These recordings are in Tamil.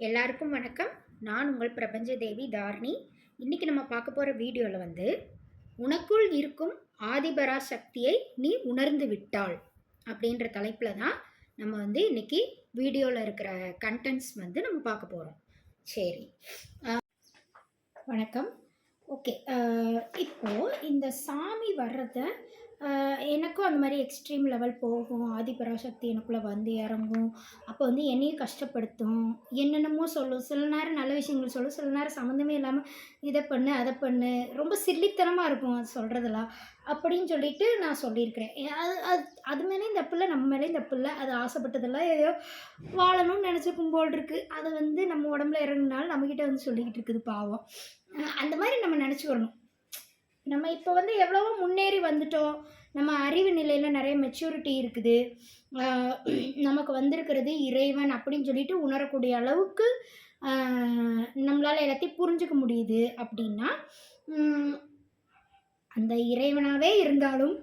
எல்லாருக்கும் வணக்கம். நான் உங்கள் பிரபஞ்ச தேவி தாரணி. இன்னைக்கு நம்ம பார்க்க போகிற வீடியோவில் உனக்குள் இருக்கும் ஆதிபரா சக்தியை நீ உணர்ந்து விட்டாள் அப்படின்ற தலைப்பில் தான் நம்ம இன்னைக்கு வீடியோவில் இருக்கிற கண்டென்ட்ஸ் நம்ம பார்க்க போகிறோம். சரி, வணக்கம். ஓகே, இப்போது இந்த சாமி வர்றதை எனக்கும் அந்த மாதிரி எக்ஸ்ட்ரீம் லெவல் போகும். ஆதிபராசக்தி எனக்குள்ளே வந்து இறங்கும். அப்போ என்னையும் கஷ்டப்படுத்தும், என்னென்னமோ சொல்லும். சில நேரம் நல்ல விஷயங்கள் சொல்லும், சில நேரம் சம்மந்தமே இல்லாமல் இதை பண்ணு அதை பண்ணு, ரொம்ப சில்லித்தனமாக இருக்கும் அது சொல்கிறதெல்லாம் அப்படின்னு சொல்லிட்டு நான் சொல்லியிருக்கிறேன். அது அது அது மேலேயும் தப்பு இல்லை, நம்ம மேலேயும் தப்பு இல்லை. அது ஆசைப்பட்டதெல்லாம் ஏதோ வாழணும்னு நினச்சிருக்கும் போல் இருக்குது. அது நம்ம உடம்புல இறங்குனாலும் நம்மக்கிட்ட சொல்லிக்கிட்டு இருக்குது பாவம். அந்த மாதிரி நம்ம நினச்சிக்கிறணும். நம்ம இப்போ எவ்வளவோ முன்னேறி வந்துட்டோம். நம்ம அறிவு நிலையில் நிறைய மெச்சூரிட்டி இருக்குது. நமக்கு வந்திருக்கிறது இறைவன் அப்படின்னு சொல்லிட்டு உணரக்கூடிய அளவுக்கு நம்மளால் எல்லாத்தையும் புரிஞ்சுக்க முடியுது. அப்படின்னா அந்த இறைவனாகவே இருந்தாலும்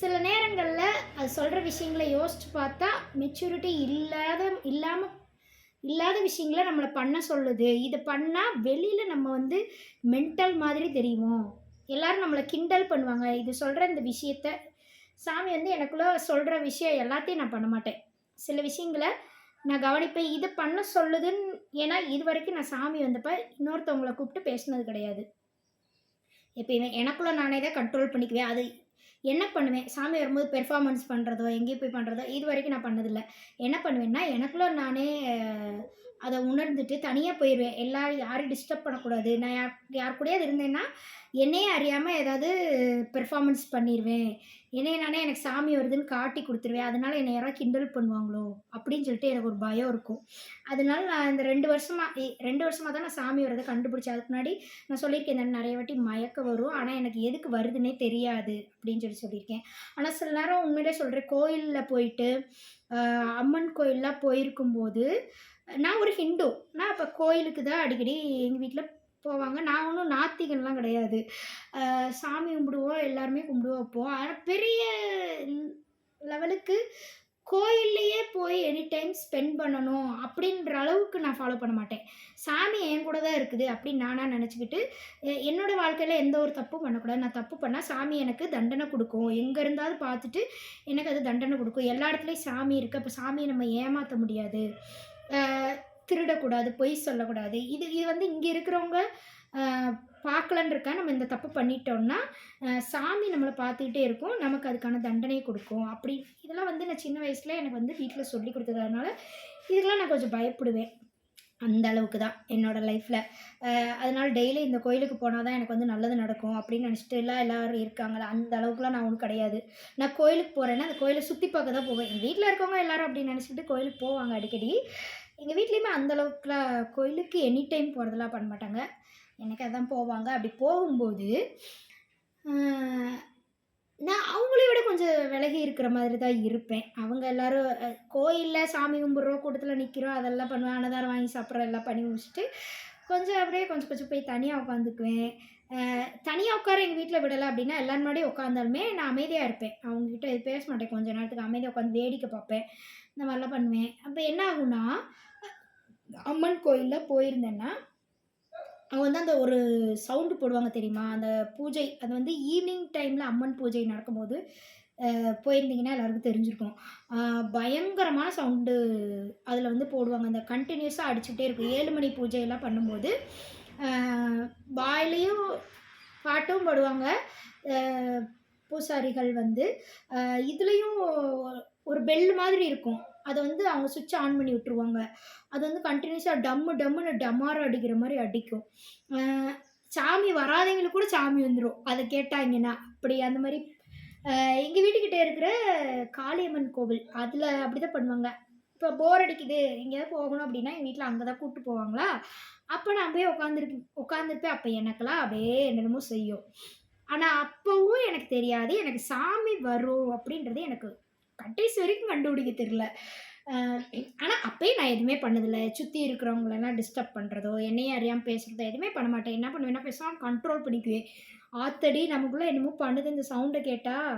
சில நேரங்களில் அது சொல்கிற விஷயங்களை யோசித்து பார்த்தா மெச்சூரிட்டி இல்லாத விஷயங்களை நம்மளை பண்ண சொல்லுது. இதை பண்ணால் வெளியில் நம்ம மென்டல் மாதிரி தெரியும். எல்லோரும் நம்மளை கிண்டல் பண்ணுவாங்க. இது சொல்கிற இந்த விஷயத்த சாமி எனக்குள்ளே சொல்கிற விஷயம் எல்லாத்தையும் நான் பண்ண மாட்டேன். சில விஷயங்களை நான் கவனிப்பேன், இதை பண்ண சொல்லுதுன்னு. ஏன்னா இது வரைக்கும் நான் சாமி வந்தப்போ இன்னொருத்தவங்களை கூப்பிட்டு பேசினது கிடையாது. எப்பயுமே எனக்குள்ளே நானே தான் கண்ட்ரோல் பண்ணிக்குவேன். அது என்ன பண்ணுவேன், சாமி வரும்போது பெர்ஃபார்மன்ஸ் பண்ணுறதோ எங்கேயும் போய் பண்ணுறதோ இது வரைக்கும் நான் பண்ணதில்லை. என்ன பண்ணுவேன்னா எனக்குள்ளே நானே அதை உணர்ந்துட்டு தனியாக போயிடுவேன். யாரையும் டிஸ்டர்ப் பண்ணக்கூடாது. நான் யார் கூடயாவது இருந்தேன்னா என்னையே அறியாமல் ஏதாவது பெர்ஃபார்மன்ஸ் பண்ணிடுவேன். என்னைய நானே எனக்கு சாமி வருதுன்னு காட்டி கொடுத்துருவேன். அதனால் என்னை யாராவது கிண்டல் பண்ணுவாங்களோ அப்படின்னு சொல்லிட்டு எனக்கு ஒரு பயம் இருக்கும். அதனால நான் இந்த 2 வருஷமாக தான் நான் சாமி வரதை கண்டுபிடிச்சேன். அதுக்கு முன்னாடி நான் சொல்லியிருக்கேன், நிறைய வாட்டி மயக்கம் வரும், ஆனால் எனக்கு எதுக்கு வருதுன்னே தெரியாது அப்படின்னு சொல்லியிருக்கேன். ஆனால் சில நேரம் உண்மையிலே சொல்கிறேன், கோயிலில் போயிட்டு அம்மன் கோயிலெலாம் போயிருக்கும்போது, நான் ஒரு ஹிந்து. நான் அப்போ கோயிலுக்கு தான் அடிக்கடி எங்கள் வீட்டில் போவாங்க. நான் ஒன்றும் நாத்திகன்லாம் கிடையாது. சாமி கும்பிடுவோம், எல்லாருமே கும்பிடுவோம் வைப்போம். ஆனால் பெரிய லெவலுக்கு கோயில்லையே போய் எனி டைம் ஸ்பெண்ட் பண்ணணும் அப்படின்ற அளவுக்கு நான் ஃபாலோ பண்ண மாட்டேன். சாமி என் கூட தான் இருக்குது அப்படின்னு நானாக நினச்சிக்கிட்டு என்னோடய வாழ்க்கையில் எந்த ஒரு தப்பும் பண்ணக்கூடாது. நான் தப்பு பண்ணால் சாமி எனக்கு தண்டனை கொடுக்கும். எங்கே இருந்தாவது பார்த்துட்டு எனக்கு அது தண்டனை கொடுக்கும். எல்லா இடத்துலையும் சாமி இருக்குது. அப்போ சாமியை நம்ம ஏமாற்ற முடியாது, திருடக்கூடாது, பொய் சொல்லக்கூடாது. இது இங்கே இருக்கிறவங்க பார்க்கலன்னு இருக்கா. நம்ம இந்த தப்பு பண்ணிட்டோம்னா சாமி நம்மளை பார்த்துக்கிட்டே இருக்கும், நமக்கு அதுக்கான தண்டனையை கொடுக்கும். அப்படி இதெல்லாம் நான் சின்ன வயசில் எனக்கு வீட்டில் சொல்லி கொடுத்ததுனால இதெல்லாம் நான் கொஞ்சம் பயப்படுவேன். அந்த அளவுக்கு தான் என்னோடய லைஃப்பில். அதனால் டெய்லி இந்த கோயிலுக்கு போனால் தான் எனக்கு நல்லது நடக்கும் அப்படின்னு நினச்சிட்டு எல்லோரும் இருக்காங்களா, அந்த அளவுக்குலாம் நான் ஒன்றும் கிடையாது. நான் கோயிலுக்கு போகிறேன்னா அந்த கோயிலை சுற்றி பார்க்க தான் போவேன். எங்கள் வீட்டில் இருக்கவங்க எல்லோரும் அப்படின்னு நினச்சிட்டு கோயிலுக்கு போவாங்க அடிக்கடி. எங்கள் வீட்லேயுமே அந்தளவுக்குலாம் கோயிலுக்கு எனி டைம் போகிறதெல்லாம் பண்ண மாட்டாங்க. எனக்கு அதான் போவாங்க. அப்படி போகும்போது நான் அவங்கள விட கொஞ்சம் விலகி இருக்கிற மாதிரி தான் இருப்பேன். அவங்க எல்லோரும் கோயிலில் சாமி கும்பிட்றோம், கூட்டத்தில் நிற்கிறோம், அதெல்லாம் பண்ணுவேன். அன்னதானம் வாங்கி சாப்பிட்றோம், எல்லாம் பண்ணி முடிச்சுட்டு கொஞ்சம் அப்படியே கொஞ்சம் போய் தனியாக உட்காந்துக்குவேன். தனியாக உட்கார எங்கள் வீட்டில் விடலை அப்படின்னா எல்லாரும் முன்னாடியும் உட்காந்தாலுமே நான் அமைதியாக இருப்பேன். அவங்ககிட்ட பேச மாட்டேன். கொஞ்சம் நேரத்துக்கு அமைதியாக உட்காந்து வேடிக்கை பார்ப்பேன். இந்த மாதிரிலாம் பண்ணுவேன். அப்போ என்ன ஆகும்னா, அம்மன் கோயிலில் போயிருந்தேன்னா அவங்க அந்த ஒரு சவுண்டு போடுவாங்க தெரியுமா, அந்த பூஜை. அது ஈவினிங் டைமில் அம்மன் பூஜை நடக்கும்போது போயிருந்தீங்கன்னா எல்லாருக்கும் தெரிஞ்சிருக்கும். பயங்கரமான சவுண்டு அதில் போடுவாங்க. அந்த கண்டினியூஸாக அடிச்சுக்கிட்டே இருக்கும். 7 மணி பூஜையெல்லாம் பண்ணும்போது வாயிலையும் பாட்டும் போடுவாங்க பூசாரிகள். இதுலேயும் ஒரு பெல் மாதிரி இருக்கும். அதை அவங்க சுவிட்ச் ஆன் பண்ணி விட்டுருவாங்க. அது கண்டினியூஸாக டம்முன்னு டமாரம் அடிக்கிற மாதிரி அடிக்கும். சாமி வராதவங்களுக்கு கூட சாமி வந்துடும் அதை கேட்டாங்கன்னா. அப்படி அந்த மாதிரி எங்கள் வீட்டுக்கிட்டே இருக்கிற காளியம்மன் கோவில் அதில் அப்படி தான் பண்ணுவாங்க. இப்போ போர் அடிக்குது எங்கேயாவது போகணும் அப்படின்னா எங்கள் வீட்டில் அங்கே தான் கூப்பிட்டு போவாங்களா. அப்போ நான் போய் உட்காந்துருப்பேன். அப்போ எனக்கெல்லாம் அப்படியே என்னென்னமோ செய்யும். ஆனால் அப்போவும் எனக்கு தெரியாது எனக்கு சாமி வரும் அப்படின்றது எனக்கு கடைசி வரைக்கும் கண்டுபிடிக்க தெரியல. ஆனால் அப்போயும் நான் எதுவுமே பண்ணதில்லை. சுற்றி இருக்கிறவங்களெல்லாம் டிஸ்டர்ப் பண்ணுறதோ என்னையே அறியாமல் பேசுகிறதோ எதுவுமே பண்ண மாட்டேன். என்ன பண்ணுவேன்னா பேசாமல் கண்ட்ரோல் பண்ணிக்குவேன். ஆத்தடி நமக்குள்ளே என்னமோ பண்ணுது, இந்த சவுண்டை கேட்டால்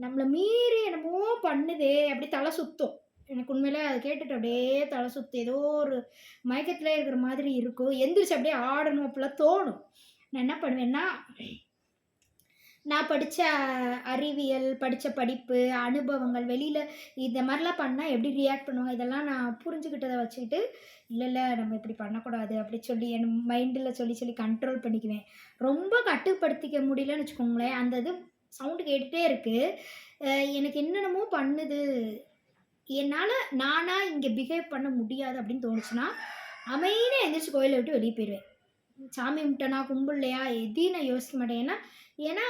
நம்மளை மீறி என்னமோ பண்ணுதே அப்படி தலை சுற்றும். எனக்கு உண்மையிலே அத கேட்டுட்டு அப்படியே தலை சுத்தும். ஏதோ ஒரு மயக்கத்திலே இருக்கிற மாதிரி இருக்கும். எந்திரிச்சு அப்படியே ஆடணும் அப்படிலாம் தோணும். நான் என்ன பண்ணுவேன்னா, நான் படிச்ச அறிவியல், படிச்ச படிப்பு, அனுபவங்கள், வெளியில இந்த மாரிலாம் பண்ணா எப்படி ரியாக்ட் பண்ணுவாங்க, இதெல்லாம் நான் புரிஞ்சுக்கிட்டத வச்சுக்கிட்டு, இல்ல, இல்ல நம்ம இப்படி பண்ணக்கூடாது அப்படி சொல்லி என் மைண்டுல சொல்லி, சொல்லி கண்ட்ரோல் பண்ணிக்குவேன். ரொம்ப கட்டுப்படுத்திக்க முடியலன்னு வச்சுக்கோங்களேன், அந்த இது சவுண்ட் கேட்டுட்டே இருக்கு. அ எனக்கு என்னென்னமோ பண்ணுது. என்னால நானா இங்க பிஹேவ் பண்ண முடியாது அப்படின்னு தோணுச்சுன்னா, அமைதியா எந்திரிச்சு கோயில விட்டு வெளிய போயிருவேன். சாமி கும்பிட்டேனா, கும்பிடலையா எதையும் நான் யோசிக்க மாட்டேன். ஏன்னா ஏன்னா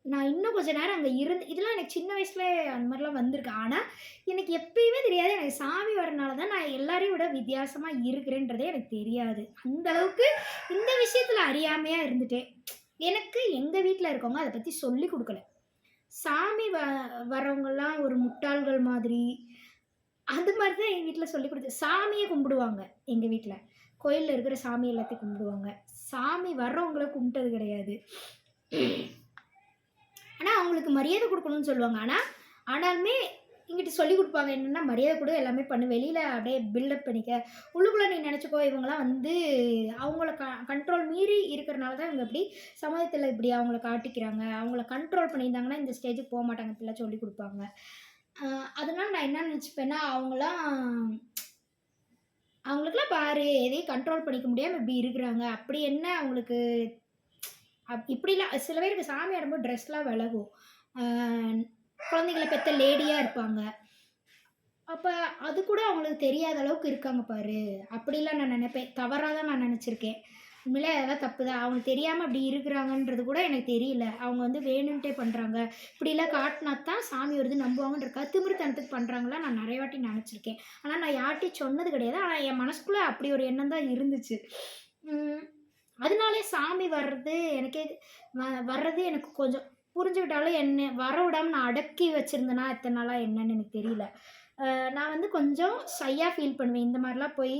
நான் இன்னும் கொஞ்ச நேரம் அங்க இருந்து இதெல்லாம் எனக்கு சின்ன வயசுல அந்த மாரிலாம் வந்திருக்கு. ஆனா, எனக்கு எப்பயுமே தெரியாது. எனக்கு சாமி வரனால தான் நான் எல்லாரையும் விட வித்தியாசமா இருக்கிறேன்றதே எனக்கு தெரியாது. அந்த அளவுக்கு இந்த விஷயத்துல அறியாமையா இருந்துட்டேன். எனக்கு எங்க வீட்ல இருக்கவங்க அத பத்தி சொல்லிக் குடுக்கல. சாமி வரவங்கலாம் ஒரு முட்டாள்கள் மாதிரி, அது மாரி தான் எங்க வீட்ல சொல்லிக் குடுத்து சாமிய கும்பிடுவாங்க எங்க வீட்ல. கோயில்ல இருக்கிற சாமி எல்லாத்தையும் கும்பிடுவாங்க. சாமி வர்றவங்கள கும்பிட்டது கிடையாது. ஆனா, அவங்களுக்கு மரியாதை குடுக்கணும்னு சொல்லுவாங்க. ஆனாலுமே என்கிட்ட சொல்லிக் குடுப்பாங்க. என்னன்னா, மரியாதை குடு, எல்லாமே பண்ணு. வெளியில அப்படியே பில்டப் பண்ணிக்க. உள்ளுக்குள்ள நீ நெனச்சுக்கோ, இவங்கலாம் வந்து அவங்கள கண்ட்ரோல் மீறி இருக்கிறனால தான் இவங்க இப்படி சமூகத்தில இப்படி அவங்கள காட்டிக்கிறாங்க. அவங்கள கண்ட்ரோல் பண்ணியிருந்தாங்கன்னா, இந்த ஸ்டேஜுக்கு போமாட்டாங்க. இப்படிலாம் சொல்லிக் குடுப்பாங்க. அ அதனால நான் என்ன நெனச்சுப்பேன்னா, அவங்களுக்கெல்லாம் பாரு, எதையும் கண்ட்ரோல் பண்ணிக்க முடியாம இப்படி இருக்கிறாங்க. அப்படி என்ன அவங்களுக்கு இப்படிலாம் சில பேருக்கு சாமி ஆடும்போது ட்ரெஸ்லாம் விலகும். அ குழந்தைங்கள பெத்த லேடியா இருப்பாங்க. அப்ப அது கூட அவங்களுக்கு தெரியாத அளவுக்கு இருக்காங்க பாரு. அப்படிலாம் நான் நெனைப்பேன். தவறா தான் நான் நெனச்சிருக்கேன். உண்மையிலே அதெல்லாம் தப்பு தான். அவங்க தெரியாம இப்படி இருக்கிறாங்கன்றது கூட எனக்கு தெரியல. அவங்க வந்து வேணுன்ட்டே பண்றாங்க. இப்படிலாம் காட்டினா தான் சாமி வருது நம்புவாங்கன்றதுக்காக திமிருத்தனத்துக்கு பண்றாங்கலாம் நான் நெறைய வாட்டி நெனச்சிருக்கேன். ஆனா நான் யார்ட்டயும் சொன்னது கிடையாது. ஆனா என் மனசுக்குள்ள அப்படி ஒரு எண்ணம் தான் இருந்துச்சு. ம். அதனாலே சாமி வர்றது எனக்கே வர்றது எனக்கு கொஞ்சம் புரிஞ்சுக்கிட்டாலும் என்ன வரவிடாம நான் அடக்கி வச்சிருந்தேனா இத்தன நாளா என்னன்னு எனக்கு தெரியல. நான் வந்து கொஞ்சம் ஷையா ஃபீல் பண்ணுவேன். இந்த மாரிலாம் போய்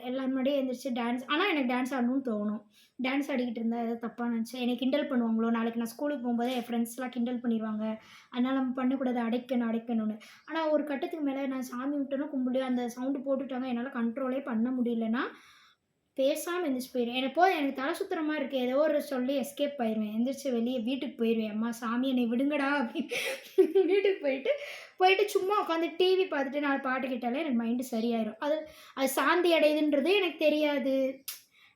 எல்லார் முன்னாடியும் எந்திரிச்சு ஆனா எனக்கு டான்ஸ் ஆடணும்னு தோணும். டான்ஸ் ஆடிக்கிட்டு இருந்தா ஏதோ தப்பா நெனச்சா என்னைய கிண்டல் பண்ணுவாங்களோ! நாளைக்கு நான் ஸ்கூலுக்கு போம்போது என் ஃப்ரெண்ட்ஸ்லாம் கிண்டல் பண்ணிருவாங்க. அதனால நம்ம பண்ணக்கூடாது அடைக்கணும், அடைக்கணும்னு. ஆனா ஒரு கட்டத்துக்கு மேல நான் சாமி கும்பிட்டேனோ கும்பிடலையோ அந்த சவுண்ட் போட்டுட்டாங்க. என்னால கண்ட்ரோலே பண்ண முடியலன்னா பேசாம எந்திரிச்சு போயிருவேன். எனக்கு தல சுத்துற மாரி இருக்கு. ஏதோ ஒரு சொல்லி எஸ்கேப் ஆயிருவேன். எந்திரிச்சு வெளிய வீட்டுக்கு போயிருவேன். "அம்மா சாமி என்னைய விடுங்கடா" அப்படின்னு வீட்டுக்கு போயிட்டு சும்மா உட்காந்து டிவி பார்த்துட்டு 4 பாட்டு கேட்டாலே எனக்கு மைண்டு சரியாயிரும். அது அது சாந்தி அடையுதுன்றது எனக்கு தெரியாது.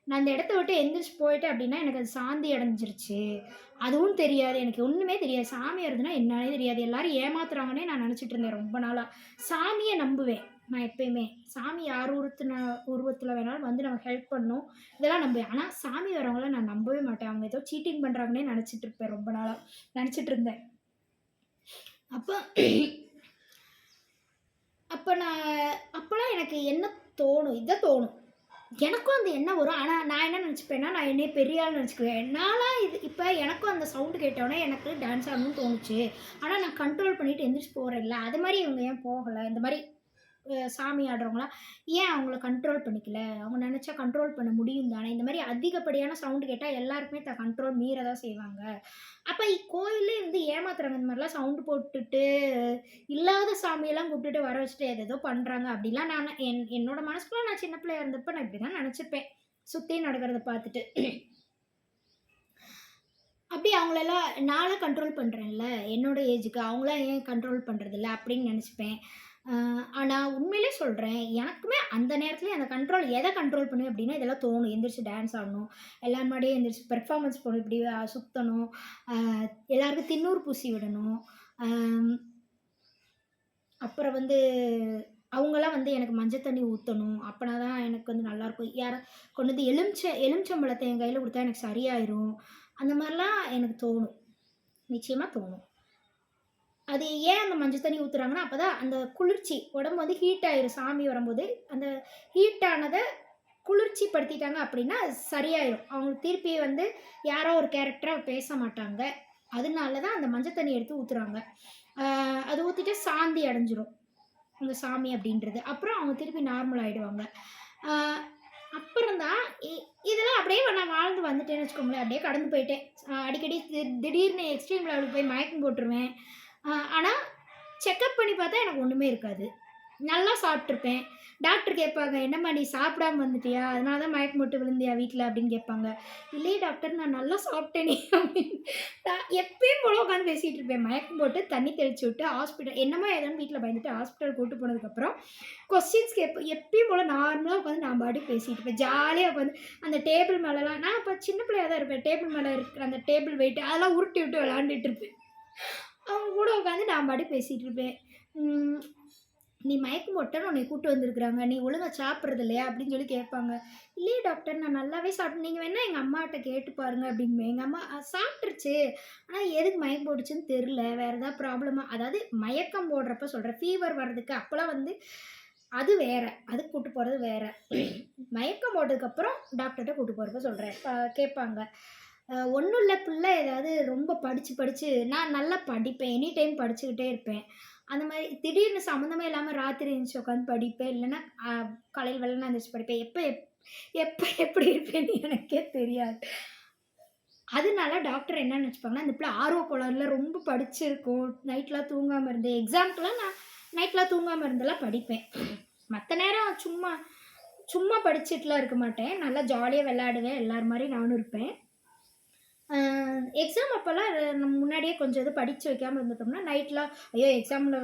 நான் அந்த இடத்த விட்டு எந்திரிச்சு போயிட்டேன் அப்படின்னா, எனக்கு அது சாந்தி அடைஞ்சிருச்சு. அதுவும் தெரியாது. எனக்கு ஒண்ணுமே தெரியாது. சாமி வருதுன்னா என்னான்னே தெரியாது. எல்லாரும் ஏமாத்துறாங்கன்னே நான் நெனச்சுட்டு இருந்தேன் ரொம்ப நாளா. சாமிய நம்புவேன். நான் எப்பயுமே. சாமி யார் உருவத்துல வேணாலும் வந்து நமக்கு ஹெல்ப் பண்ணும். இதெல்லாம் நம்புவேன். ஆனா, சாமி வரவங்கள நான் நம்பவே மாட்டேன். அவங்க ஏதோ சீட்டிங் பண்றாங்கன்னே நெனச்சுட்டு இருப்பேன் ரொம்ப நாளா. நெனச்சுட்டு இருந்தேன். அப்ப அப்ப நான் அப்பலாம் எனக்கு என்ன தோணும்? இதான் தோணும். எனக்கும் அந்த எண்ணம் வரும். ஆனா, நான் என்ன நெனச்சுப்பேன்னா, நான் என்னைய பெரிய ஆள்ன்னு நெனச்சுக்குவேன். நான்லாம் இப்ப எனக்கும் அந்த சவுண்ட் கேட்டோனே எனக்கு டான்ஸ் ஆடணும்னு தோணுச்சு. ஆனா, நான் கண்ட்ரோல் பண்ணிட்டு எந்திரிச்சு போறேன்ல. அது மாரி இவங்க ஏன் போகல? இந்த மாரி சாமி ஆடுறவங்கலாம் ஏன் அவங்கள கண்ட்ரோல் பண்ணிக்கல? அவங்க நெனச்சா கண்ட்ரோல் பண்ண முடியும் தானே! இந்த மாரி அதிகப்படியான சவுண்ட் கேட்டா எல்லாருக்குமே கண்ட்ரோல் மீற தான் செய்வாங்க. அப்ப கோயில்லயே வந்து ஏமாத்துறாங்க. இந்த மாரிலாம் சவுண்ட் போட்டுட்டு, இல்லாத சாமியெல்லாம் கூப்பிட்டுட்டு வர வச்சுட்டு ஏதேதோ பண்றாங்க. அப்படிலாம் என்னோட மனசுக்குள்ள நான் சின்ன பிள்ளையா இருந்தப்ப நான் இப்படிதான் நெனச்சுப்பேன். சுத்தி நடக்கிறத பார்த்துட்டு. அப்படி அவங்களெல்லாம் நான்லாம் கண்ட்ரோல் பண்றேன்ல, என்னோட ஏஜுக்கு. அவங்களாம் ஏன் கண்ட்ரோல் பண்றதில்ல அப்படின்னு நெனச்சுப்பேன். அ ஆனா உண்மையிலே சொல்றேன், எனக்குமே அந்த நேரத்திலே அந்த எத கண்ட்ரோல் பண்ணுவேன் அப்படின்னா, இதெல்லாம் தோணும். எந்திரிச்சு டான்ஸ் ஆடணும். எல்லார் முன்னாடியும் எந்திரிச்சு பெர்ஃபார்மன்ஸ் போடணும். இப்படி சுத்தணும். அ எல்லாருக்கும் திண்ணூறு பூசி விடணும். அம் அப்புறம் வந்து அவங்கலாம் வந்து எனக்கு மஞ்ச தண்ணி ஊத்தணும். அப்பனா தான் எனக்கு வந்து நல்லாயிருக்கும். கொண்டு வந்து எலுமிச்சம்பழத்த என் கையில குடுத்தா எனக்கு சரியாயிரும். அந்த மாரிலாம் எனக்கு தோணும். நிச்சயமா தோணும். அது ஏன் அந்த மஞ்ச தண்ணி ஊத்துறாங்கன்னா, அப்பதான் அந்த குளிர்ச்சி உடம்பு வந்து ஹீட் ஆயிரும் சாமி வரும்போது. அந்த ஹீட் ஆனத குளிர்ச்சி படுத்திட்டாங்க அப்படின்னா, அது சரியாயிரும். அவங்க திருப்பி வந்து யாரோ ஒரு கேரக்டரா பேச மாட்டாங்க. அதனால தான் அந்த மஞ்ச தண்ணி எடுத்து ஊத்துறாங்க. அது ஊத்திட்டு சாந்தி அடைஞ்சிரும். அந்த சாமி அப்படின்றது. அப்புறம் அவங்க திருப்பி நார்மல் ஆயிடுவாங்க. ஆ அப்புறம் தான் இதெல்லாம் அப்படியே நான் வாழ்ந்து வந்துட்டேன்னு வச்சுக்கோங்களேன். அப்படியே கடந்து போயிட்டேன். அடிக்கடி திடீர்னு எக்ஸ்ட்ரீம் லெவலுக்கு போய் மயக்கம் போட்டுருவேன். ஆனா செக்கப் பண்ணி பார்த்தா எனக்கு ஒண்ணுமே இருக்காது. நல்லா சாப்பிட்ருப்பேன். டாக்டர் கேட்பாங்க, "என்னம்மா நீ சாப்பிடாம வந்துட்டியா? அதனால தான் மயக்கம் போட்டு விழுந்தியா வீட்ல?" அப்படின்னு கேட்பாங்க. "இல்லையே டாக்டர் நான் நல்லா சாப்பிட்டேனே" அப்படின்னு. நான் எப்பயும் போல உட்காந்து பேசிட்டு இருப்பேன். மயக்கம் போட்டு தண்ணி தெளிச்சு விட்டு என்னமோ ஏதோன்னு வீட்ல பயந்துட்டு ஹாஸ்பிட்டல் கூட்டு போனதுக்கப்புறம் கொஸ்டின்ஸ் கேட்பேன். எப்பயும் போல நார்மலா உட்காந்து நான் பாட்டுக்கு பேசிட்டு இருப்பேன். ஜாலியா உட்காந்து அந்த டேபிள் மேலலாம் நான் அப்ப சின்ன பிள்ளையா தான் இருப்பேன். டேபிள் மேல இருக்கிற அந்த டேபிள் வெயிட் அதெல்லாம் உருட்டி விட்டு விளையாண்டுட்டு இருப்பேன். அவங்க கூட உட்காந்து நான் பாட்டுக்கு பேசிட்டு இருப்பேன். ம். "நீ மயக்கம் போட்டன்னு உன்னைய கூட்டு வந்திருக்கிறாங்க. நீ ஒழுங்கா சாப்பிடுறது இல்லையா?" அப்படின்னு சொல்லி கேட்பாங்க. "இல்லையே டாக்டர் நான் நல்லாவே சாப்பிட்டேன். நீங்க வேணா எங்க அம்மாட்ட கேட்டு பாருங்க" அப்படிம்பேன். எங்க அம்மா சாப்பிட்டுருச்சு. ஆனா எதுக்கு மயக்கம் போட்டுச்சுன்னு தெரியல. வேற ஏதாவது ப்ராப்ளமா அதாவது மயக்கம் போடுறப்ப சொல்றேன். ஃபீவர் வர்றதுக்கு அப்பலாம் வந்து அது வேற. அதுக்கு கூட்டு போறது வேற. மயக்கம் போட்டதுக்கப்புறம் டாக்டர்ட்ட கூட்டு போறப்ப சொல்றேன். கேட்பாங்க. ஒண்ணும் இல்ல பிள்ள ஏதாவது ரொம்ப படிச்சு படிச்சு நான் நல்லா படிப்பேன். எனி டைம் படிச்சுக்கிட்டே இருப்பேன். அந்த மாரி திடீர்னு சம்மந்தமே இல்லாம ராத்திரி எந்திரிச்சு உட்காந்து படிப்பேன். இல்லன்னா காலையில வெள்ளன எந்திரிச்சு படிப்பேன். எப்ப எப்படி இருப்பேன்னு எனக்கே தெரியாது. அதனால டாக்டர் என்ன நெனச்சுப்பாங்கன்னா, இந்த பிள்ள ஆர்வ கோளாறுல ரொம்ப படிச்சிருக்கும். நைட்லாம் தூங்காம இருந்து எக்ஸாம்க்குலாம் நான் நைட்லாம் தூங்காம இருந்தெல்லாம் படிப்பேன். மத்த நேரம் சும்மா சும்மா படிச்சுட்டுலாம் இருக்க மாட்டேன். நல்லா ஜாலியா விளையாடுவேன். எல்லார் மாரி நானும் இருப்பேன். அ எக்ஸாம் அப்பலாம் நம்ம முன்னாடியே கொஞ்சம் இது படிச்சு வைக்காம இருந்துட்டோம்னா, நைட்லாம் ஐயோ! எக்ஸாம்ல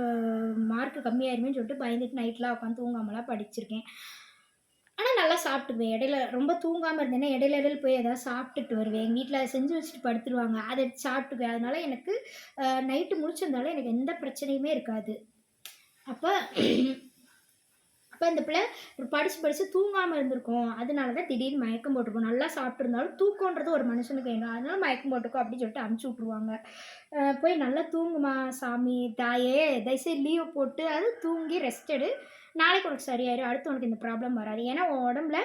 மார்க் கம்மியாயிருமேன்னு சொல்லிட்டு பயந்துட்டு நைட்லாம் உட்காந்து தூங்காமலாம் படிச்சிருக்கேன். ஆனா நல்லா சாப்பிட்டுக்குவேன். இடையில ரொம்ப தூங்காம இருந்தேன்னா, இடையில இடையில போய் ஏதாவது சாப்பிட்டுட்டு வருவேன். எங்க வீட்ல செஞ்சு வச்சுட்டு படுத்துருவாங்க. அத எடுத்து சாப்பிட்டுக்குவேன். அதனால எனக்கு நைட்டு முழிச்சிருந்தாலும் எனக்கு எந்த பிரச்சனையுமே இருக்காது. அப்ப அப்ப இந்த பிள்ளை படிச்சு படிச்சு தூங்காம இருந்திருக்கும். அதனால தான் திடீர்னு மயக்கம் போட்டுருக்கும். நல்லா சாப்பிட்டுருந்தாலும் தூக்கம்ன்றது ஒரு மனுஷனுக்கு வேணும். அதனால மயக்கம் போட்டுக்கோ அப்படின்னு சொல்லிட்டு அனுப்பிச்சு விட்டுருவாங்க. போய் நல்லா தூங்குமா சாமி, தாயே தயவுசெய்து லீவ் போட்டு அது தூங்கி ரெஸ்ட் எடு. நாளைக்கு உனக்கு சரியாயிரும். அடுத்து உனக்கு இந்த ப்ராப்ளம் வராது. ஏன்னா உன் உடம்புல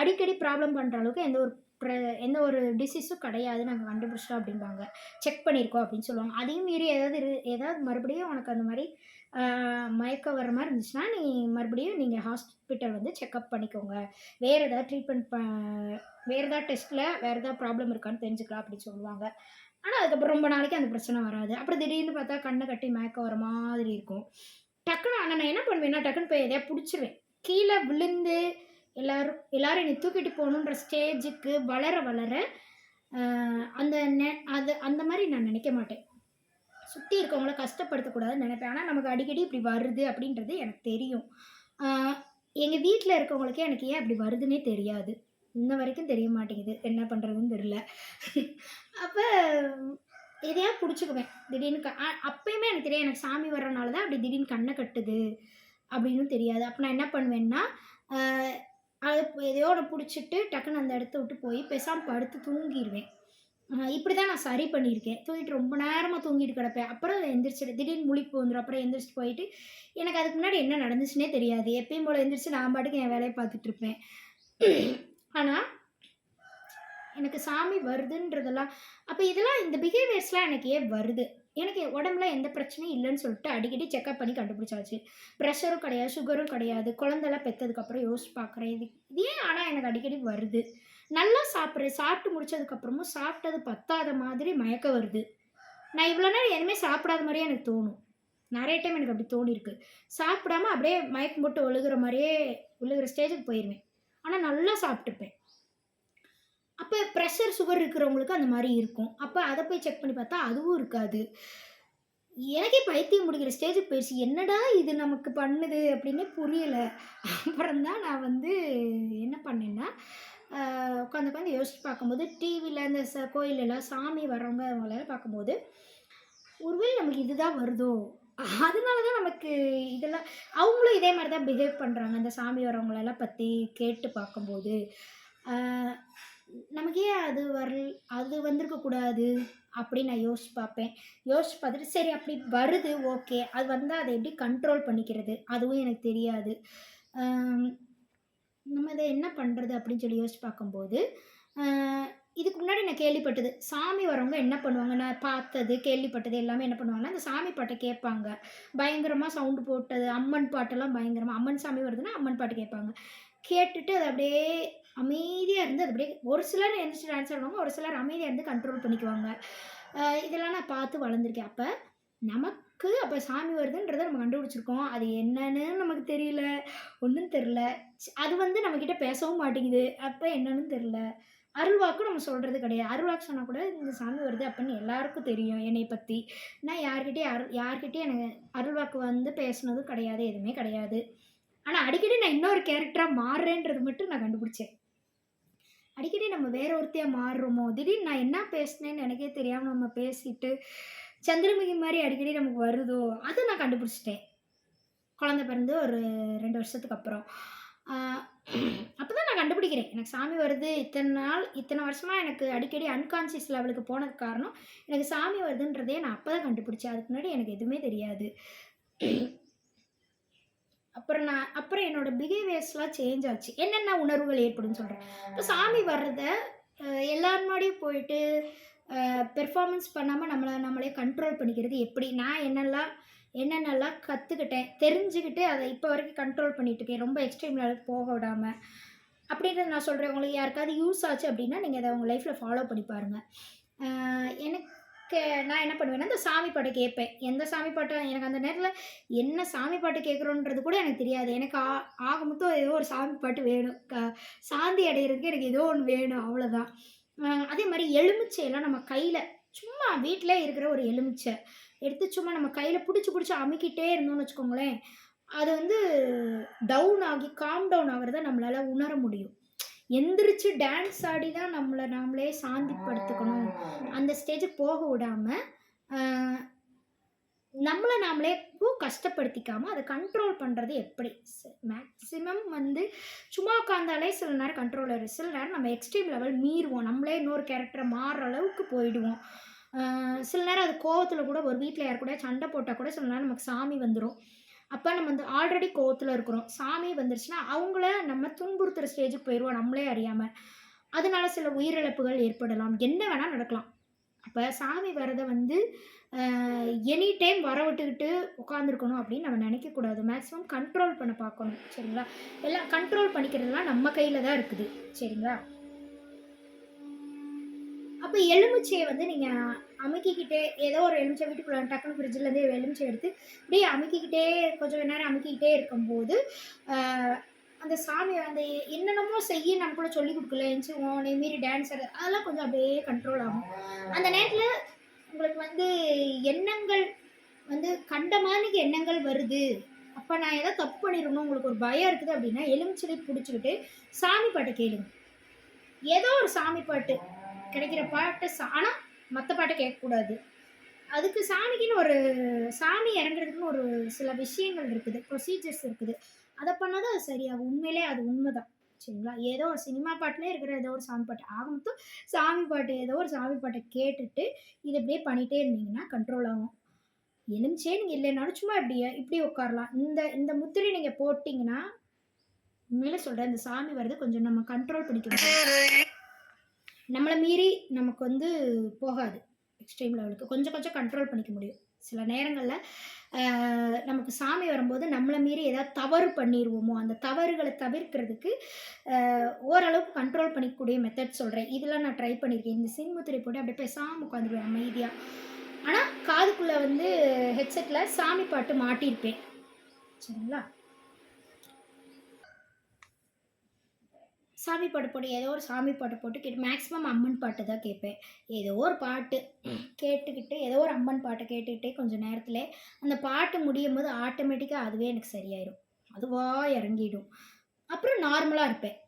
அடிக்கடி ப்ராப்ளம் பண்ற அளவுக்கு பிர எந்த ஒரு டிசீஸும் கிடையாது. நாங்க கண்டுபிடிச்சிட்டோம் அப்படிம்பாங்க. செக் பண்ணியிருக்கோம் அப்படின்னு சொல்லுவாங்க. அதையும் மீறி ஏதாவது மறுபடியும் உனக்கு அந்த மாரி ஆ மயக்கம் வர மாரி இருந்துச்சுன்னா, மறுபடியும் நீங்க ஹாஸ்பிட்டல் வந்து செக்கப் பண்ணிக்கோங்க. வேற ஏதாவது ட்ரீட்மெண்ட் வேற ஏதாவது டெஸ்ட்ல வேற ஏதாவது ப்ராப்ளம் இருக்கான்னு தெரிஞ்சுக்கலாம் அப்படின்னு சொல்லுவாங்க. ஆனா, அதுக்கப்புறம் ரொம்ப நாளைக்கு அந்த பிரச்சனை வராது. அப்புறம் திடீர்னு பார்த்தா கண்ண கட்டி மயக்கம் வர மாதிரி இருக்கும். ஆனா நான் என்ன பண்ணுவேன்னா, டக்குன்னு போய் எதையாவது புடிச்சுருவேன். கீழ விழுந்து எல்லாரும் எல்லாரும் என்னைய தூக்கிட்டு போணுன்ற ஸ்டேஜுக்கு வளர வளர, அ அந்த நெ அது அந்த மாரி நான் நெனைக்க மாட்டேன். சுத்தி இருக்கவங்கள கஷ்டப்படுத்தக்கூடாதுன்னு நெனைப்பேன். ஆனா, நமக்கு அடிக்கடி இப்படி வருது அப்படின்றது எனக்கு தெரியும். ஆ எங்க வீட்ல இருக்கவங்களுக்கே எனக்கு ஏன் அப்படி வருதுன்னே தெரியாது. இன்ன வரைக்கும் தெரிய மாட்டேங்குது. என்ன பண்றதுன்னு தெரியல. அப்ப எதையாவது புடிச்சுக்குவேன். திடீர்னு அப்பயுமே எனக்கு தெரியாது. எனக்கு சாமி வர்றனால தான் அப்படி திடீர்னு கண்ண கட்டுது அப்படின்னும் தெரியாது. அப்ப நான் என்ன பண்ணுவேன்னா, ஆ அது எதையோ ஒண்ணு புடிச்சுட்டு டக்குனு அந்த இடத்த விட்டு போய் பேசாம படுத்து தூங்கிருவேன். இப்படிதான் நான் சரி பண்ணியிருக்கேன். தூங்கிட்டு ரொம்ப நேரமா தூங்கிட்டு கிடப்பேன். அப்புறம் எந்திரிச்சுட்டு திடீர்னு முழிப்பு வந்துரும். அப்புறம் எந்திரிச்சுட்டு போயிட்டு, எனக்கு அதுக்கு முன்னாடி என்ன நடந்துச்சுன்னே தெரியாது. எப்பயும் போல எந்திரிச்சு நான் பாட்டுக்கு என் வேலைய பார்த்துட்டுருப்பேன். ஆனா, எனக்கு சாமி வருதுன்றதெல்லாம் அப்ப இதெல்லாம் இந்த பிஹேவியர்ஸ்லாம் எனக்கு ஏன் வருது? எனக்கு என் உடம்புல எந்த பிரச்சனையும் இல்லன்னு சொல்லிட்டு அடிக்கடி செக்கப் பண்ணி கண்டுபிடிச்சாச்சு. பிரஷரும் கிடையாது, சுகரும் கிடையாது. குழந்தலாம் பெத்ததுக்கப்புறம் யோசிச்சு பார்க்குறேன். இது ஏன் ஆனா எனக்கு அடிக்கடி வருது? நல்லா சாப்பிடுறேன். சாப்பிட்டு முடிச்சதுக்கப்புறமும் சாப்பிட்டது பத்தாத மாதிரி மயக்கம் வருது. நான் இவ்வளோ நேரம் எதுவுமே சாப்பிடாத மாரியே எனக்கு தோணும். நெறைய டைம் எனக்கு அப்படி தோணியிருக்கு. சாப்பிடாம அப்படியே மயக்கம் போட்டு விழுகுற ஸ்டேஜுக்கு போயிருவேன். ஆனா நல்லா சாப்பிட்டுப்பேன். அப்ப பிரஷர், சுகர் இருக்கிறவங்களுக்கு அந்த மாரி இருக்கும். அப்ப அத போய் செக் பண்ணி பார்த்தா அதுவும் இருக்காது. எனக்கே பைத்தியம் முடிக்கிற ஸ்டேஜுக்கு போயிருச்சு. என்னடா இது நமக்கு பண்ணுது அப்டின்னே புரியல. அப்புறம் தான் நான் வந்து என்ன பண்ணேன்னா, உட்காந்து உட்காந்து யோசிச்சு பார்க்கும்போது, டிவில இந்த கோயில்லலாம் சாமி வர்றவங்க அவங்களலாம் பார்க்கும்போது, ஒருவேளை நமக்கு இதுதான் வருதோ! அதனால தான் நமக்கு இதெல்லாம் அவங்களும் இதே மாரி தான் பிஹேவ் பண்றாங்க. அந்த சாமி வரவங்களலாம் பத்தி கேட்டு பார்க்கும்போது, ஆ நமக்கு ஏன் அது வந்திருக்க கூடாது அப்படின்னு நான் யோசிச்சு பார்ப்பேன். யோசிச்சு பார்த்துட்டு சரி அப்படி வருது ஓகே. அது வந்தா அத எப்படி கண்ட்ரோல் பண்ணிக்கிறது? அதுவும் எனக்கு தெரியாது. அம் நம்ம இத என்ன பண்றது அப்படின்னு சொல்லி யோசிச்சு பார்க்கும்போது, அ இதுக்கு முன்னாடி நான் கேள்விப்பட்டது. சாமி வரவங்க என்ன பண்ணுவாங்க? நான் பார்த்தது, கேள்விப்பட்டது எல்லாமே என்ன பண்ணுவாங்கன்னா, அந்த சாமி பாட்ட கேட்பாங்க. பயங்கரமா சவுண்ட் போட்டது, அம்மன் பாட்டெல்லாம் பயங்கரமா அம்மன் சாமி வருதுன்னா, அம்மன் பாட்டு கேட்பாங்க. கேட்டுட்டு அது அப்படியே அமைதியா இருந்து அது அப்படியே ஒரு சிலர் எந்திரிச்சு டான்ஸ் ஆடுவாங்க. ஒரு சிலர் அமைதியா இருந்து கண்ட்ரோல் பண்ணிக்குவாங்க. இதெல்லாம் நான் பார்த்து வளர்ந்துருக்கேன். அப்ப நமக்கு அப்போ சாமி வருதுன்றதை நம்ம கண்டுபிடிச்சிருக்கோம். அது என்னன்னு நமக்கு தெரியல, ஒன்றும் தெரில. அது வந்து நம்மக்கிட்ட பேசவும் மாட்டேங்குது. அப்போ என்னன்னு தெரில. அருள்வாக்கும் நம்ம சொல்றது கிடையாது. அருள்வாக்கு சொன்னா கூட இந்த சாமி வருது அப்படின்னு எல்லாருக்கும் தெரியும் என்னைய பத்தி. நான் யார்கிட்டயும் எனக்கு அருள்வாக்கு வந்து பேசுனதும் கிடையாது. எதுவுமே கிடையாது. ஆனா அடிக்கடி நான் இன்னொரு கேரக்டரா மாறுறேன்றது மட்டும் நான் கண்டுபிடிச்சேன். அடிக்கடி நம்ம வேற ஒருத்தியா மாறுறோமோ! திடீர்னு நான் என்ன பேசினேன்னு எனக்கே தெரியாம நம்ம பேசிட்டு, சந்திரமுகி மாரி அடிக்கடி நமக்கு வருதோ! அத நான் கண்டுபிடிச்சுட்டேன். குழந்தை பிறந்து ஒரு 2 வருஷத்துக்கு அப்புறம். ஆ அப்பதான் நான் கண்டுபிடிக்கிறேன். எனக்கு சாமி வருது. இத்தன வருஷமா எனக்கு அடிக்கடி அன்கான்ஷியஸ் லெவலுக்கு போனதுக்கு காரணம், எனக்கு சாமி வருதுன்றதே நான் அப்பதான் கண்டுபிடிச்சேன். அதுக்கு முன்னாடி எனக்கு எதுவுமே தெரியாது. அப்புறம் என்னோட பிஹேவியர்ஸ்லாம் சேஞ்ச் ஆச்சு. என்னென்ன உணர்வுகள் ஏற்படும்னு சொல்றேன். இப்ப சாமி வர்றத எல்லார் முன்னாடியும் போயிட்டு பெர்ஃபார்மன்ஸ் பண்ணாம நம்மள நம்மளே கண்ட்ரோல் பண்ணிக்கிறது எப்படி? நான் என்னென்னலாம் கத்துக்கிட்டேன், தெரிஞ்சுக்கிட்டு அத இப்ப வரைக்கும் கண்ட்ரோல் பண்ணிட்டு இருக்கேன். ரொம்ப எக்ஸ்ட்ரீம் லெவலுக்கு போக விடாம. அப்படின்றத நான் சொல்றேன். உங்களுக்கு யாருக்காவது யூஸ் ஆச்சு அப்படின்னா, நீங்க அத உங்க லைஃப்ல ஃபாலோ பண்ணி பாருங்க. அ எனக்கு நான் என்ன பண்ணுவேன்னா, இந்த சாமி பாட்ட கேட்பேன். எந்த சாமி பாட்டு எனக்கு அந்த நேரத்தில என்ன சாமி பாட்டு கேட்குறோன்றது கூட எனக்கு தெரியாது. எனக்கு ஆக மொத்தம் ஏதோ ஒரு சாமி பாட்டு வேணும். சாந்தி அடையறதுக்கு எனக்கு ஏதோ ஒண்ணு வேணும் அவ்வளோதான். அதே மாரி எலுமிச்சையெல்லாம் நம்ம கையில சும்மா வீட்லயே இருக்கிற ஒரு எலுமிச்சை எடுத்து சும்மா நம்ம கையில புடிச்சு அமுக்கிட்டே இருந்தோம்னு வச்சுக்கோங்களேன், அது வந்து டவுன் ஆகி காம் டவுன் ஆகுறத நம்மளால உணர முடியும். எந்திரிச்சு டான்ஸ் ஆடி தான் நம்மள நாமளே சாந்திப்படுத்திக்கணும். அந்த ஸ்டேஜுக்கு போக விடாம, அ நம்மள நாமளே கஷ்டப்படுத்திக்காம அத கண்ட்ரோல் பண்றது எப்படி? மேக்ஸிமம் வந்து சும்மா உட்காந்தாலே சில நேரம் கண்ட்ரோல் ஆயிரும். சில நேரம் நம்ம எக்ஸ்ட்ரீம் லெவல் மீறுவோம். நம்மளே இன்னொரு கேரக்டரா மாறுற அளவுக்கு போயிடுவோம். சில நேரம் அது கோவத்துல கூட ஒரு வீட்ல யார் கூடயாச்சும் சண்டை போட்டா கூட சில நேரம் நமக்கு சாமி வந்துரும். அப்ப நம்ம வந்து ஆல்ரெடி கோவத்துல இருக்கிறோம். சாமி வந்துருச்சுன்னா, அவங்கள நம்ம துன்புறுத்துற ஸ்டேஜுக்கு போயிருவோம் நம்மளே அறியாம. அதனால சில உயிரிழப்புகள் ஏற்படலாம். என்ன வேணா நடக்கலாம். அப்ப சாமி வரத வந்து எனி டைம் வரவிட்டுக்கிட்டு உட்காந்துருக்கணும் அப்படின்னு நம்ம நினைக்கக்கூடாது. மேக்ஸிமம் கண்ட்ரோல் பண்ண பார்க்கணும். சரிங்களா? எல்லாம் கண்ட்ரோல் பண்ணிக்கிறதுலாம் நம்ம கையில தான் இருக்குது. சரிங்களா? அப்ப எலுமிச்சைய வந்து நீங்க அமுக்கிக்கிட்டே ஏதோ ஒரு எலுமிச்சை வீட்டுக்குள்ள டக்குனு ஃப்ரிட்ஜ்லேருந்து எலுமிச்சை எடுத்து அப்படியே அமுக்கிக்கிட்டே கொஞ்சம் நேரம் அமுக்கிக்கிட்டே இருக்கும்போது, அ அந்த சாமி அந்த என்னென்னமோ செய்ய நம்ம கூட சொல்லிக் குடுக்கல. எந்திச்சு உன்னைய மீறி டான்ஸ் ஆடு அதெல்லாம் கொஞ்சம் அப்படியே கண்ட்ரோல் ஆகும். அந்த நேரத்தில உங்களுக்கு வந்து எண்ணங்கள் வந்து கண்டமானிக்கு எண்ணங்கள் வருது. அப்ப நான் ஏதோ தப்பு பண்ணிருவேனோ உங்களுக்கு ஒரு பயம் இருக்குது அப்படின்னா, எலுமிச்சைய புடிச்சுக்கிட்டு சாமி பாட்ட கேளுங்க. ஏதோ ஒரு சாமி பாட்டு கிடைக்கிற பாட்ட ஆனா மத்த பாட்ட கேட்கக்கூடாது. அதுக்கு சாமிக்குன்னு ஒரு சாமி இறங்குறதுக்குன்னு ஒரு சில விஷயங்கள் இருக்குது. ப்ரொசீஜர்ஸ் இருக்குது. அத பண்ணா தான் அது சரியாகும். உண்மையிலே அது உண்மதான். சரிங்களா? ஏதோ ஒரு சினிமா பாட்டுலயே இருக்கிற ஏதோ ஒரு சாமி பாட்டு. ஆக மொத்தம் சாமி பாட்டு ஏதோ ஒரு சாமி பாட்ட கேட்டுட்டு, இத இப்படியே பண்ணிட்டே இருந்தீங்கன்னா கண்ட்ரோல் ஆகும். எலுமிச்சையே நீங்க இல்லைனாலும் சும்மா இப்படி உட்காரலாம். இந்த இந்த முத்திரை நீங்க போட்டீங்கன்னா, உண்மையிலே சொல்றேன் இந்த சாமி வரத கொஞ்சம் நம்ம கண்ட்ரோல் பண்ணிக்க முடியும். நம்மள மீறி நமக்கு வந்து போகாது. எக்ஸ்ட்ரீம் லெவலுக்கு. கொஞ்சம் கொஞ்சம் கண்ட்ரோல் பண்ணிக்க முடியும். சில நேரங்கள்ல நமக்கு சாமி வரும்போது நம்மள மீறி ஏதாவது தவறு பண்ணிருவோமோ, அந்த தவறுகள தவிர்க்கிறதுக்கு ஓரளவுக்கு கண்ட்ரோல் பண்ணிக்கக்கூடிய மெத்தட் சொல்றேன். இதெல்லாம் நான் ட்ரை பண்ணியிருக்கேன். இந்த சின்முத்திரை போட்டு அப்படியே பேசாம உட்காந்துருவேன் அமைதியா. ஆனா, காதுக்குள்ள வந்து ஹெட்செட்ல சாமி பாட்டு மாட்டியிருப்பேன். சரிங்களா? சாமி பாட்டு போட்டு ஏதோ ஒரு சாமி பாட்டு போட்டு மேக்ஸிமம் அம்மன் பாட்டு தான் கேட்பேன். ஏதோ ஒரு பாட்டு கேட்டுக்கிட்டு ஏதோ ஒரு அம்மன் பாட்ட கேட்டுக்கிட்டே கொஞ்சம் நேரத்தில அந்த பாட்டு முடியும்போது ஆட்டோமேட்டிக்கா அதுவே எனக்கு சரியாயிரும். அதுவா இறங்கிடும். அப்புறம் நார்மலா இருப்பேன்.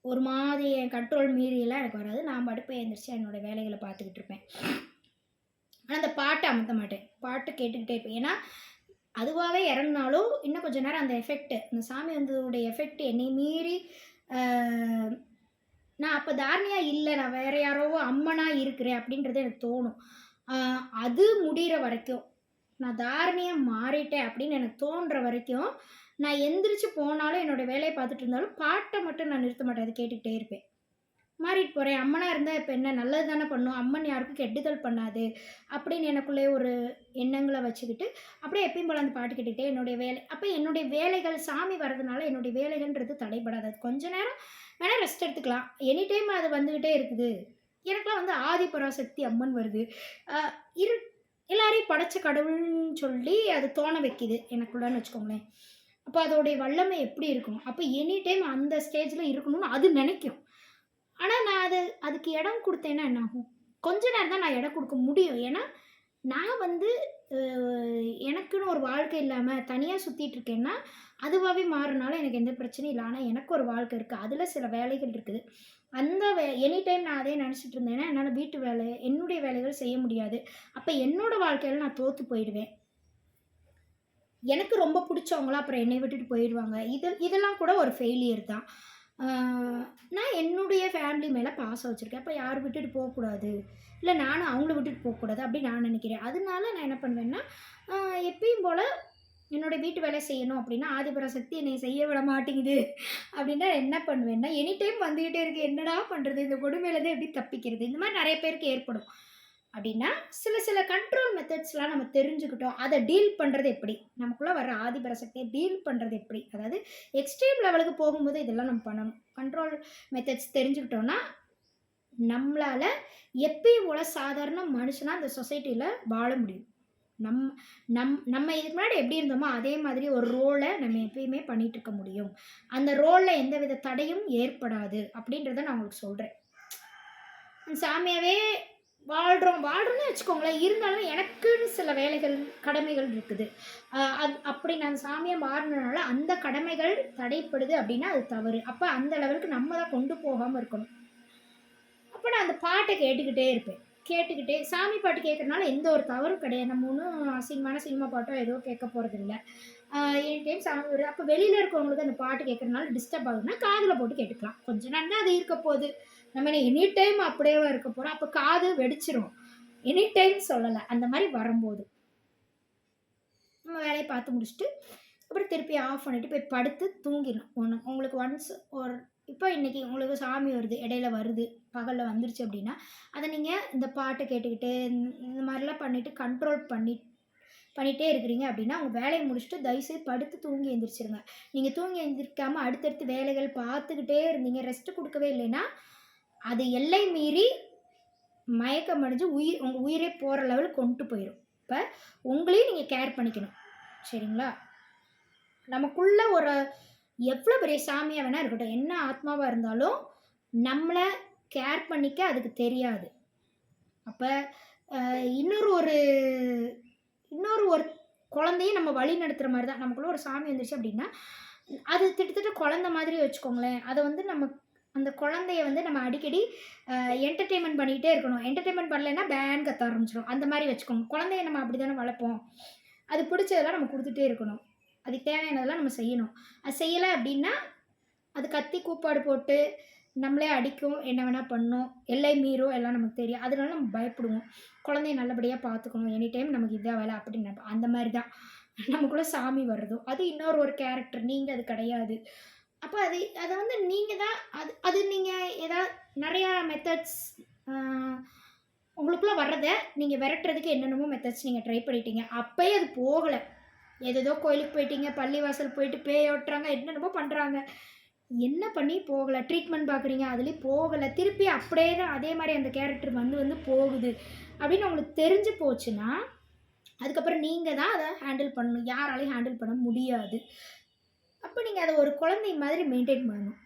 ஒரு மாதிரி என் கண்ட்ரோல் மீறியெல்லாம் எனக்கு வராது. நான் பாட்டுக்கு போய் எந்திரிச்சு என்னோட வேலைகள பார்த்துக்கிட்டு இருப்பேன். ஆனா அந்த பாட்ட அமத்த மாட்டேன். பாட்டு கேட்டுக்கிட்டே இருப்பேன். ஏன்னா, அதுவாவே இறங்குனாலும் இன்னும் கொஞ்சம் நேரம் அந்த எஃபெக்ட் அந்த சாமி வந்ததுடைய எஃபெக்ட் என்னைய மீறி அ நான் அப்ப தாரணையா இல்ல. நான் வேற யாரோவோ அம்மனா இருக்கிறேன் அப்படின்றது எனக்கு தோணும். அ அது முடியிற வரைக்கும், நான் தாரணையா மாறிட்டேன் அப்படின்னு எனக்கு தோன்ற வரைக்கும், நான் எந்திரிச்சு போனாலும் என்னோட வேலைய பார்த்துட்டு இருந்தாலும், பாட்ட மட்டும் நான் நிறுத்த மாட்டேன். அத கேட்டுக்கிட்டே இருப்பேன். மாறிட்டு போறேன். அம்மனா இருந்தா இப்ப என்ன நல்லது தானே பண்ணும். அம்மன் யாருக்கும் கெடுதல் பண்ணாது. அப்படின்னு எனக்குள்ளேயே ஒரு எண்ணங்கள வச்சுக்கிட்டு, அப்படியே எப்பயும் போல அந்த பாட்டு கேட்டுக்கிட்டே என்னுடைய வேலைகள் சாமி வரதுனால என்னுடைய வேலைகள்ன்றது தடைபடாது. அது கொஞ்ச நேரம் வேணா ரெஸ்ட் எடுத்துக்கலாம். எனி டைம் அது வந்துகிட்டே இருக்குது. எனக்கெல்லாம் வந்து ஆதி பராசக்தி அம்மன் வருது. அ இரு எல்லாரையும் படைச்ச கடவுள்னு சொல்லி அது தோண வைக்குது எனக்குள்ளன்னு வச்சுக்கோங்களேன். அப்போ அதோடைய வல்லமை எப்படி இருக்கும்? அப்போ எனி டைம் அந்த ஸ்டேஜில் இருக்கணும்னு அது நினைக்கும். ஆனால் நான் அதுக்கு இடம் கொடுத்தேன்னா என்ன ஆகும்? கொஞ்ச நேரம் தான் நான் இடம் கொடுக்க முடியும். ஏன்னா நான் வந்து எனக்குன்னு ஒரு வாழ்க்கை இல்லாமல் தனியாக சுற்றிட்டு இருக்கேன்னா அதுவாகவே மாறுனால எனக்கு எந்த பிரச்சனையும் இல்லை. ஆனால் எனக்கு ஒரு வாழ்க்கை இருக்குது, அதில் சில வேலைகள் இருக்குது. அந்த எனி டைம் நான் அதே நினச்சிட்டு இருந்தேன்னா என்னால் வீட்டு வேலை என்னுடைய வேலைகள் செய்ய முடியாது. அப்போ என்னோடய வாழ்க்கையில் நான் தோற்று போயிடுவேன். எனக்கு ரொம்ப பிடிச்சவங்களாம் அப்புறம் என்னை விட்டுட்டு போயிடுவாங்க. இதெல்லாம் கூட ஒரு ஃபெயிலியர் தான். நான் என்னுடைய ஃபேமிலி மேலே பாசம் வச்சுருக்கேன். அப்போ யாரும் விட்டுட்டு போகக்கூடாது, இல்லை நானும் அவங்கள விட்டுட்டு போகக்கூடாது அப்படின்னு நான் நினைக்கிறேன். அதனால நான் என்ன பண்ணுவேன்னா, எப்பயும் போல் என்னோடய வீட்டு வேலை செய்யணும் அப்படின்னா ஆதிபராசக்தி என்னை செய்ய விட மாட்டேங்குது அப்படின்னா என்ன பண்ணுவேன்னா, எனி டைம் வந்துக்கிட்டே இருக்கு, என்னடா பண்ணுறது, இந்த கொடுமையிலேருந்து எப்படி தப்பிக்கிறது, இந்த மாதிரி நிறைய பேருக்கு ஏற்படும். அப்படின்னா சில கண்ட்ரோல் மெத்தட்ஸ்லாம் நம்ம தெரிஞ்சுக்கிட்டோம், அதை டீல் பண்ணுறது எப்படி, நமக்குள்ளே வர ஆதிபராசக்தியை டீல் பண்ணுறது எப்படி, அதாவது எக்ஸ்ட்ரீம் லெவலுக்கு போகும்போது இதெல்லாம் நம்ம பண்ணணும். கண்ட்ரோல் மெத்தட்ஸ் தெரிஞ்சுக்கிட்டோன்னா நம்மளால் எப்பயும் போல சாதாரண மனுஷனாக அந்த சொசைட்டியில் வாழ முடியும். நம்ம இதுக்கு முன்னாடி எப்படி இருந்தோமோ அதே மாதிரி ஒரு ரோலை நம்ம எப்பயுமே பண்ணிகிட்டு இருக்க முடியும். அந்த ரோலில் எந்தவித தடையும் ஏற்படாது அப்படின்றத நான் உங்களுக்கு சொல்கிறேன். சாமியாகவே வாழ்கிறோன்னு வச்சுக்கோங்களேன். இருந்தாலும் எனக்குன்னு சில வேலைகள் கடமைகள் இருக்குது. அப்படி நான் சாமியாக மாறினனால அந்த கடமைகள் தடைப்படுது அப்படின்னா அது தவறு. அப்போ அந்த லெவலுக்கு நம்ம தான் கொண்டு போகாமல் இருக்கணும். அப்போ நான் அந்த பாட்டை கேட்டுக்கிட்டே சாமி பாட்டு கேட்குறதுனால எந்த ஒரு தவறும் கிடையாது. நம்ம ஒன்றும் அசிங்கமான சினிமா பாட்டோ ஏதோ கேட்க போகிறதில்ல. எனி டைம் சாமி வரும். அப்போ வெளியில் இருக்கவங்களுக்கு அந்த பாட்டு கேட்குறதுனால டிஸ்டர்ப் ஆகுதுன்னா காதில் போட்டு கேட்டுக்கலாம். கொஞ்சம் நேரம் தான் அது இருக்க போகுது. நம்ம எனி டைம் அப்படியே இருக்க போகிறோம். அப்போ காது வெடிச்சிரும். எனி டைம் சொல்லலை, அந்த மாதிரி வரும்போது நம்ம வேலையை பார்த்து முடிச்சுட்டு அப்புறம் திருப்பி ஆஃப் பண்ணிவிட்டு போய் படுத்து தூங்கிடணும். உங்களுக்கு ஒன்ஸ் ஒரு இப்போ இன்றைக்கி உங்களுக்கு சாமி வருது, இடையில வருது, பகலில் வந்துருச்சு அப்படின்னா அதை நீங்கள் இந்த பாட்டை கேட்டுக்கிட்டு இந்த மாதிரிலாம் பண்ணிவிட்டு கண்ட்ரோல் பண்ணிகிட்டே இருக்கிறீங்க அப்படின்னா உங்கள் வேலையை முடிச்சுட்டு தயவுசெய்து படுத்து தூங்கி எழுந்திரிச்சிருங்க. நீங்கள் தூங்கி எழுந்திரிக்காமல் அடுத்தடுத்து வேலைகள் பார்த்துக்கிட்டே இருந்தீங்க, ரெஸ்ட்டு கொடுக்கவே இல்லைன்னா அது எல்லை மீறி மயக்கம் அடைஞ்சு உங்கள் உயிரே போகிற லெவலுக்கு கொண்டு போயிடும். இப்போ உங்களையும் நீங்கள் கேர் பண்ணிக்கணும், சரிங்களா? நமக்குள்ள ஒரு எவ்வளோ பெரிய சாமியாக வேணால் இருக்கட்டும், என்ன ஆத்மாவாக இருந்தாலும் நம்மளை கேர் பண்ணிக்க அதுக்கு தெரியாது. அப்போ இன்னொரு ஒரு குழந்தையும் நம்ம வழி நடத்துகிற மாதிரி தான். நமக்குள்ளே ஒரு சாமி வந்துருச்சு அப்படின்னா அது கிட்டத்தட்ட குழந்தை மாதிரி வச்சுக்கோங்களேன். அதை வந்து நம்ம அந்த குழந்தைய வந்து நம்ம அடிக்கடி என்டர்டெயின்மெண்ட் பண்ணிக்கிட்டே இருக்கணும். என்டர்டெயின்மெண்ட் பண்ணலைன்னா பேன் கத்த ஆரம்பிச்சிடும். அந்த மாதிரி வச்சுக்கோங்க. குழந்தைய நம்ம அப்படி தானே வளர்ப்போம். அது பிடிச்சதெல்லாம் நம்ம கொடுத்துட்டே இருக்கணும். அதுக்கு தேவையானதெல்லாம் நம்ம செய்யணும். அது செய்யலை அப்படின்னா அது கத்தி கூப்பாடு போட்டு நம்மளே அடிக்கும், என்ன வேணால் பண்ணும், எல்லை மீறும், எல்லாம் நமக்கு தெரியும். அதனால நம்ம பயப்படுவோம். குழந்தைய நல்லபடியாக பார்த்துக்கணும், எனி டைம் நமக்கு இதாக வேலை அப்படின்னு நினைப்போம். அந்த மாதிரி தான் நமக்குள்ளே சாமி வர்றதும் அது இன்னொரு கேரக்டர். நீங்கள் அது கிடையாது. அப்போ அதை வந்து நீங்கள் தான் அது நீங்கள் ஏதாவது நிறையா மெத்தட்ஸ் உங்களுக்குள்ளே வர்றதை நீங்கள் விரட்டுறதுக்கு என்னென்னமோ மெத்தட்ஸ் நீங்கள் ட்ரை பண்ணிட்டீங்க. அப்போயே அது போகலை. ஏதேதோ கோயிலுக்கு போயிட்டீங்க, பள்ளிவாசல் போயிட்டு பேய் ஓட்டுறாங்க, என்னென்னமோ பண்ணுறாங்க, என்ன பண்ணி போகலை. ட்ரீட்மெண்ட் பார்க்குறீங்க, அதுலேயும் போகலை. திருப்பி அப்படியே தான் அதே மாதிரி அந்த கேரக்டர் வந்து போகுது அப்படின்னு உங்களுக்கு தெரிஞ்சு போச்சுன்னா அதுக்கப்புறம் நீங்கள் தான் அதை ஹேண்டில் பண்ணணும். யாராலையும் ஹேண்டில் பண்ண முடியாது. அப்போ நீங்கள் அதை ஒரு குழந்தை மாதிரி மெயின்டைன் பண்ணணும்.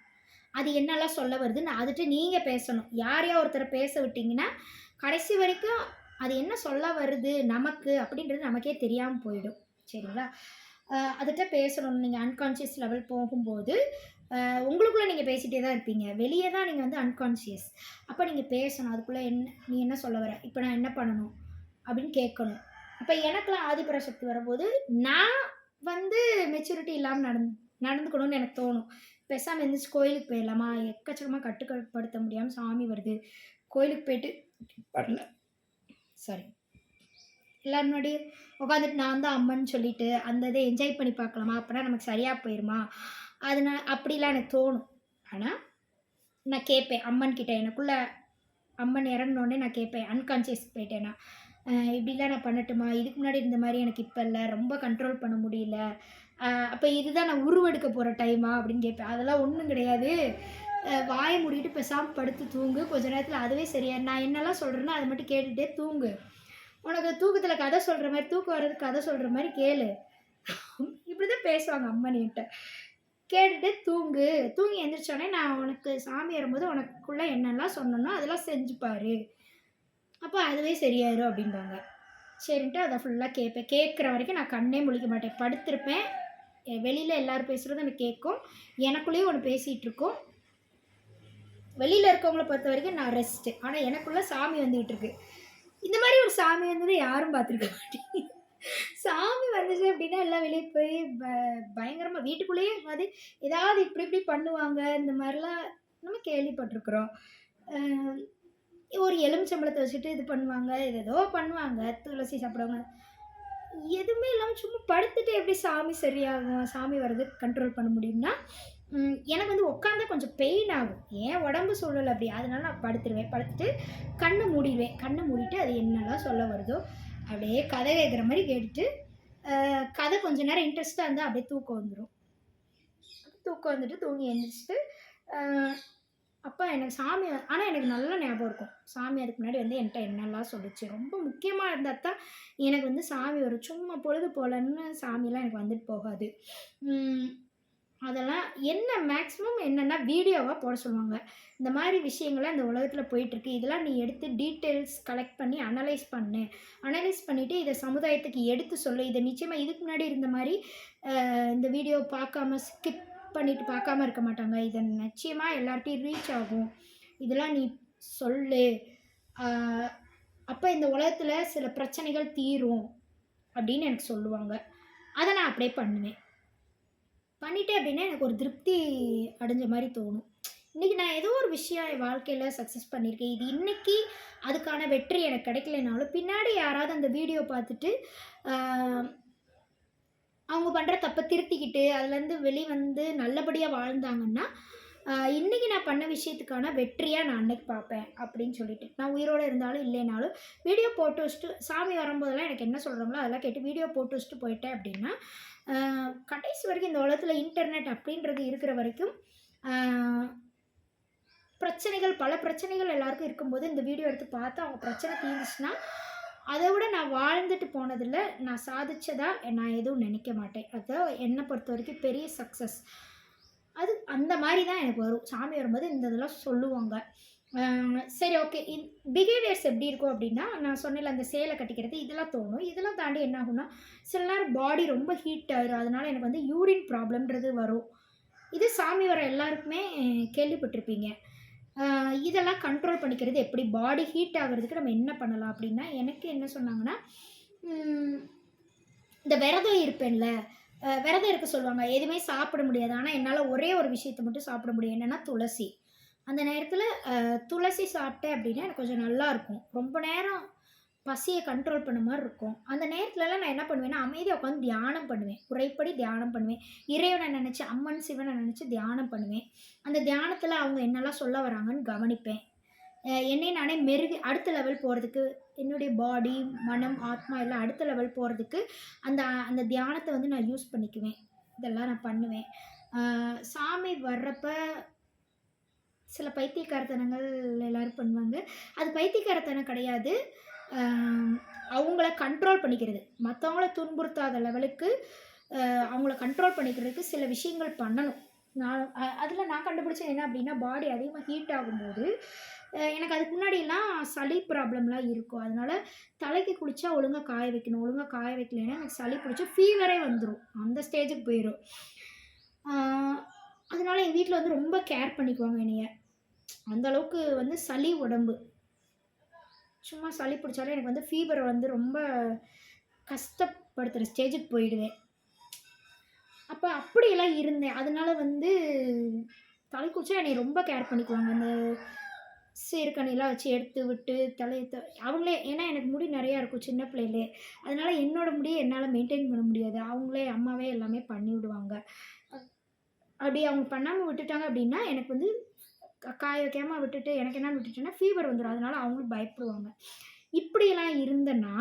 அது என்னெல்லாம் சொல்ல வருதுன்னு அதுட்டு நீங்கள் பேசணும். யாரையா ஒருத்தரை பேச விட்டிங்கன்னா கடைசி வரைக்கும் அது என்ன சொல்ல வருது நமக்கு அப்படின்றது நமக்கே தெரியாமல் போயிடும், சரிங்களா? அதுகிட்ட பேசணும். நீங்கள் அன்கான்ஷியஸ் லெவல் போகும்போது உங்களுக்குள்ளே நீங்கள் பேசிகிட்டே தான் இருப்பீங்க, வெளியே தான் நீங்கள் வந்து அன்கான்ஷியஸ். அப்போ நீங்கள் பேசணும். அதுக்குள்ளே நீ என்ன சொல்ல வர, இப்போ நான் என்ன பண்ணணும் அப்படின்னு கேட்கணும். இப்போ எனக்குலாம் ஆதிபராசக்தி வரும்போது நான் வந்து மெச்சூரிட்டி இல்லாமல் நடந்துக்கணும்னு எனக்கு தோணும். பேசாமல் எழுந்திரிச்சு கோயிலுக்கு போயிடலாமா, எக்கச்சக்கமாக கட்டுப்படுத்த முடியாமல் சாமி வருது, கோயிலுக்கு போயிட்டு வரல சாரி எல்லோரும் முன்னாடி உட்காந்துட்டு நான் தான் அம்மன் சொல்லிவிட்டு அந்த இதை என்ஜாய் பண்ணி பார்க்கலாமா, அப்போனா நமக்கு சரியாக போயிடுமா, அதனால் அப்படிலாம் எனக்கு தோணும். ஆனால் நான் கேட்பேன் அம்மன்கிட்ட. எனக்குள்ளே அம்மன் இறங்கினோடனே நான் கேட்பேன், அன்கான்ஷியஸ் போயிட்டேன்னா இப்படிலாம் நான் பண்ணட்டுமா, இதுக்கு முன்னாடி இருந்த மாதிரி எனக்கு இப்போ இல்லை, ரொம்ப கண்ட்ரோல் பண்ண முடியல, அப்போ இதுதான் நான் உருவெடுக்க போகிற டைமா அப்படின்னு கேட்பேன். அதெல்லாம் ஒன்றும் கிடையாது, வாயை மூடிட்டு பேசாமல் படுத்து தூங்கு, கொஞ்ச நேரத்தில் அதுவே சரியா. நான் என்னெல்லாம் சொல்கிறேன்னா அதை மட்டும் கேட்டுகிட்டே தூங்கு, உனக்கு தூக்கத்தில் கதை சொல்கிற மாதிரி, தூக்கம் வர்றதுக்கு கதை சொல்கிற மாதிரி கேளு. இப்படி தான் பேசுவாங்க அம்மனிட்ட. கேட்டுட்டு தூங்கி எந்திரிச்சோடனே நான் உனக்கு சாமி வரும்போது உனக்குள்ளே என்னெல்லாம் சொன்னனோ அதெல்லாம் செஞ்சு பாரு, அப்போ அதுவே சரியாயிரும் அப்படின்பாங்க. சரின்ட்டு அதை ஃபுல்லாக கேட்பேன். கேட்குற வரைக்கும் நான் கண்ணே முழிக்க மாட்டேன், படுத்திருப்பேன். வெளியில் எல்லோரும் பேசுகிறது எனக்கு கேட்கும், எனக்குள்ளேயும் ஒன்று பேசிகிட்டு இருக்கோம். வெளியில் இருக்கவங்கள பொறுத்த வரைக்கும் நான் ரெஸ்ட்டு, ஆனால் எனக்குள்ளே சாமி வந்துக்கிட்டு இருக்கு. இந்த மாதிரி ஒரு சாமி வந்தது யாரும் பார்த்துருக்க மாட்டேங்க. சாமி வந்துச்சு அப்படின்னா எல்லாம் வெளியே போய் பயங்கரமாக வீட்டுக்குள்ளேயே வந்து ஏதாவது இப்படி பண்ணுவாங்க. இந்த மாதிரிலாம் நம்ம கேள்விப்பட்டிருக்கிறோம். ஒரு எலுமிச்சம்பழத்தை வச்சுட்டு இது பண்ணுவாங்க, ஏதோ பண்ணுவாங்க, துளசி சாப்பிடுவாங்க. எதுவுமே இல்லாமல் சும்மா படுத்துட்டு எப்படி சாமி சரியாகும், சாமி வர்றது கண்ட்ரோல் பண்ண முடியும்னா, எனக்கு வந்து உட்காந்தா கொஞ்சம் பெயின் ஆகும். என் உடம்பு சூழல் அப்படி, அதனால நான் படுத்துருவேன். படுத்துட்டு கண்ணை மூடிடுவேன். கண்ணை மூடிட்டு அது என்னெல்லாம் சொல்ல வருதோ அப்படியே கதை கேட்குற மாதிரி கேட்டுட்டு, கதை கொஞ்சம் நேரம் இன்ட்ரெஸ்ட்டாக இருந்தால் அப்படியே தூக்கம் வந்துடும். தூக்கம் வந்துட்டு தூங்கி எழுந்திரிச்சிட்டு அப்போ எனக்கு சாமி, ஆனால் எனக்கு நல்ல ஞாபகம் இருக்கும். சாமி அதுக்கு முன்னாடி வந்து என்கிட்ட என்னெல்லாம் சொல்லிச்சு. ரொம்ப முக்கியமாக இருந்தால் தான் எனக்கு வந்து சாமி வரும். சும்மா பொழுது போலன்னு சாமியெல்லாம் எனக்கு வந்துட்டு போகாது. அதெல்லாம் என்ன மேக்ஸிமம் என்னென்னா வீடியோவாக போட சொல்லுவாங்க. இந்த மாதிரி விஷயங்கள்லாம் இந்த உலகத்தில் போயிட்டுருக்கு. இதெல்லாம் நீ எடுத்து டீட்டெயில்ஸ் கலெக்ட் பண்ணி அனலைஸ் பண்ணிவிட்டு இதை சமுதாயத்துக்கு எடுத்து சொல்லு. இதை நிச்சயமாக இதுக்கு முன்னாடி இருந்த மாதிரி இந்த வீடியோ பார்க்காம ஸ்கிப் பண்ணிட்டு பார்க்காம இருக்க மாட்டாங்க. இதை நிச்சயமாக எல்லார்ட்டையும் ரீச் ஆகும். இதெல்லாம் நீ சொல்லு, அப்போ இந்த உலகத்தில் சில பிரச்சனைகள் தீரும் அப்படின்னு எனக்கு சொல்லுவாங்க. அதை நான் அப்படியே பண்ணுவேன். பண்ணிட்டேன் அப்படின்னா எனக்கு ஒரு திருப்தி அடைஞ்ச மாதிரி தோணும். இன்றைக்கி நான் ஏதோ ஒரு விஷயம் என் வாழ்க்கையில் சக்ஸஸ் பண்ணியிருக்கேன். இது இன்றைக்கி அதுக்கான வெற்றி எனக்கு கிடைக்கலனாலும் பின்னாடி யாராவது அந்த வீடியோ பார்த்துட்டு அவங்க பண்ணுற தப்பை திருத்திக்கிட்டு அதுலேருந்து வெளிவந்து நல்லபடியாக வாழ்ந்தாங்கன்னா இன்றைக்கி நான் பண்ண விஷயத்துக்கான வெற்றியாக நான் அன்றைக்கி பார்ப்பேன் அப்படின்னு சொல்லிட்டு, நான் உயிரோடு இருந்தாலும் இல்லைனாலும் வீடியோ போட்டு வச்சுட்டு சாமி வரும்போதெல்லாம் எனக்கு என்ன சொல்கிறாங்களோ அதெல்லாம் கேட்டு வீடியோ போட்டு வச்சுட்டு போயிட்டேன் அப்படின்னா கடைசி வரைக்கும் இந்த உலகத்தில் இன்டர்நெட் அப்படின்றது இருக்கிற வரைக்கும் பல பிரச்சனைகள் எல்லாருக்கும் இருக்கும்போது இந்த வீடியோ எடுத்து பார்த்து அவங்க பிரச்சனை தீர்ந்துச்சுன்னா அதை விட நான் வாழ்ந்துட்டு போனதில் நான் சாதிச்சதா நான் எதுவும் நினைக்க மாட்டேன். அதான் என்னை பொறுத்த வரைக்கும் பெரிய சக்ஸஸ். அது அந்த மாதிரி தான் எனக்கு வரும். சாமி வரும்போது இந்த இதெல்லாம் சொல்லுவாங்க. சரி, ஓகே. பிஹேவியர்ஸ் எப்படி இருக்கும் அப்படின்னா, நான் சொன்னேன்ல அந்த சேலை கட்டிக்கிறது இதெல்லாம் தோணும். இதெல்லாம் தாண்டி என்ன ஆகும்னா, சில நேரம் பாடி ரொம்ப ஹீட் ஆயிரும். அதனால் எனக்கு வந்து யூரின் ப்ராப்ளம்ன்றது வரும். இது சாமி வர எல்லாருக்குமே கேள்விப்பட்டிருப்பீங்க. இதெல்லாம் கண்ட்ரோல் பண்ணிக்கிறது எப்படி, பாடி ஹீட் ஆகிறதுக்கு நம்ம என்ன பண்ணலாம் அப்படின்னா, எனக்கு என்ன சொன்னாங்கன்னா, இந்த விரதம் இருப்பேன்ல, விரதம் இருக்க சொல்லுவாங்க. எதுவுமே சாப்பிட முடியாது. ஆனால் என்னால் ஒரே ஒரு விஷயத்தை மட்டும் சாப்பிட முடியும். என்னென்னா துளசி. அந்த நேரத்தில் துளசி சாப்பிட்டேன் அப்படின்னா எனக்கு கொஞ்சம் நல்லாயிருக்கும். ரொம்ப நேரம் பசியை கண்ட்ரோல் பண்ண மாதிரி இருக்கும். அந்த நேரத்துலலாம் நான் என்ன பண்ணுவேன்னா, அமைதியாக உட்காந்து தியானம் பண்ணுவேன். முறைப்படி தியானம் பண்ணுவேன். இறைவனை நினச்சி, அம்மன் சிவனை நினச்சி தியானம் பண்ணுவேன். அந்த தியானத்தில் அவங்க என்னெல்லாம் சொல்ல வராங்கன்னு கவனிப்பேன். என்னை நானே அடுத்த லெவல் போகிறதுக்கு, என்னுடைய பாடி, மனம், ஆத்மா எல்லாம் அடுத்த லெவல் போகிறதுக்கு அந்த தியானத்தை வந்து நான் யூஸ் பண்ணிக்குவேன். இதெல்லாம் நான் பண்ணுவேன். சாமி வர்றப்ப சில பைத்தியக்காரத்தனங்கள் எல்லோரும் பண்ணுவாங்க. அது பைத்தியக்காரத்தனம் கிடையாது. அவங்கள கண்ட்ரோல் பண்ணிக்கிறது, மற்றவங்கள துன்புறுத்தாத லெவலுக்கு அவங்கள கண்ட்ரோல் பண்ணிக்கிறதுக்கு சில விஷயங்கள் பண்ணணும். அதில் நான் கண்டுபிடிச்சது என்ன அப்படின்னா, பாடி அதிகமாக ஹீட் ஆகும்போது எனக்கு அதுக்கு முன்னாடிலாம் சளி ப்ராப்ளம்லாம் இருக்கும். அதனால் தலைக்கு குளித்தா ஒழுங்காக காய வைக்கணும். ஒழுங்காக காய வைக்கலைன்னா எனக்கு சளி பிடிச்சி ஃபீவரே வந்துடும். அந்த ஸ்டேஜுக்கு போயிடும். அதனால் எங்கள் வீட்டில் வந்து ரொம்ப கேர் பண்ணிக்குவாங்க என்னைய. அந்தளவுக்கு வந்து சளி உடம்பு. சும்மா சளி பிடிச்சாலும் எனக்கு வந்து ஃபீவர் வந்து ரொம்ப கஷ்டப்படுத்துகிற ஸ்டேஜுக்கு போயிடுவேன். அப்போ அப்படியெல்லாம் இருந்தேன். அதனால வந்து தலை குளிச்சா என்னை ரொம்ப கேர் பண்ணிக்குவாங்க. அந்த சீர்கனிலாம் வச்சு எடுத்து விட்டு தலையை அவங்களே, ஏன்னா எனக்கு முடி நிறையா இருக்கும் சின்ன பிள்ளையிலே. அதனால் என்னோடய முடியை என்னால் மெயின்டைன் பண்ண முடியாது. அவங்களே அம்மாவே எல்லாமே பண்ணி விடுவாங்க. அப்படி அவங்க பண்ணாமல் விட்டுட்டாங்க அப்படின்னா எனக்கு வந்து காய வைக்காமல் விட்டுட்டு எனக்கு என்னன்னு விட்டுட்டேன்னா ஃபீவர் வந்துடும். அதனால் அவங்களும் பயப்படுவாங்க. இப்படியெல்லாம் இருந்தேன்னா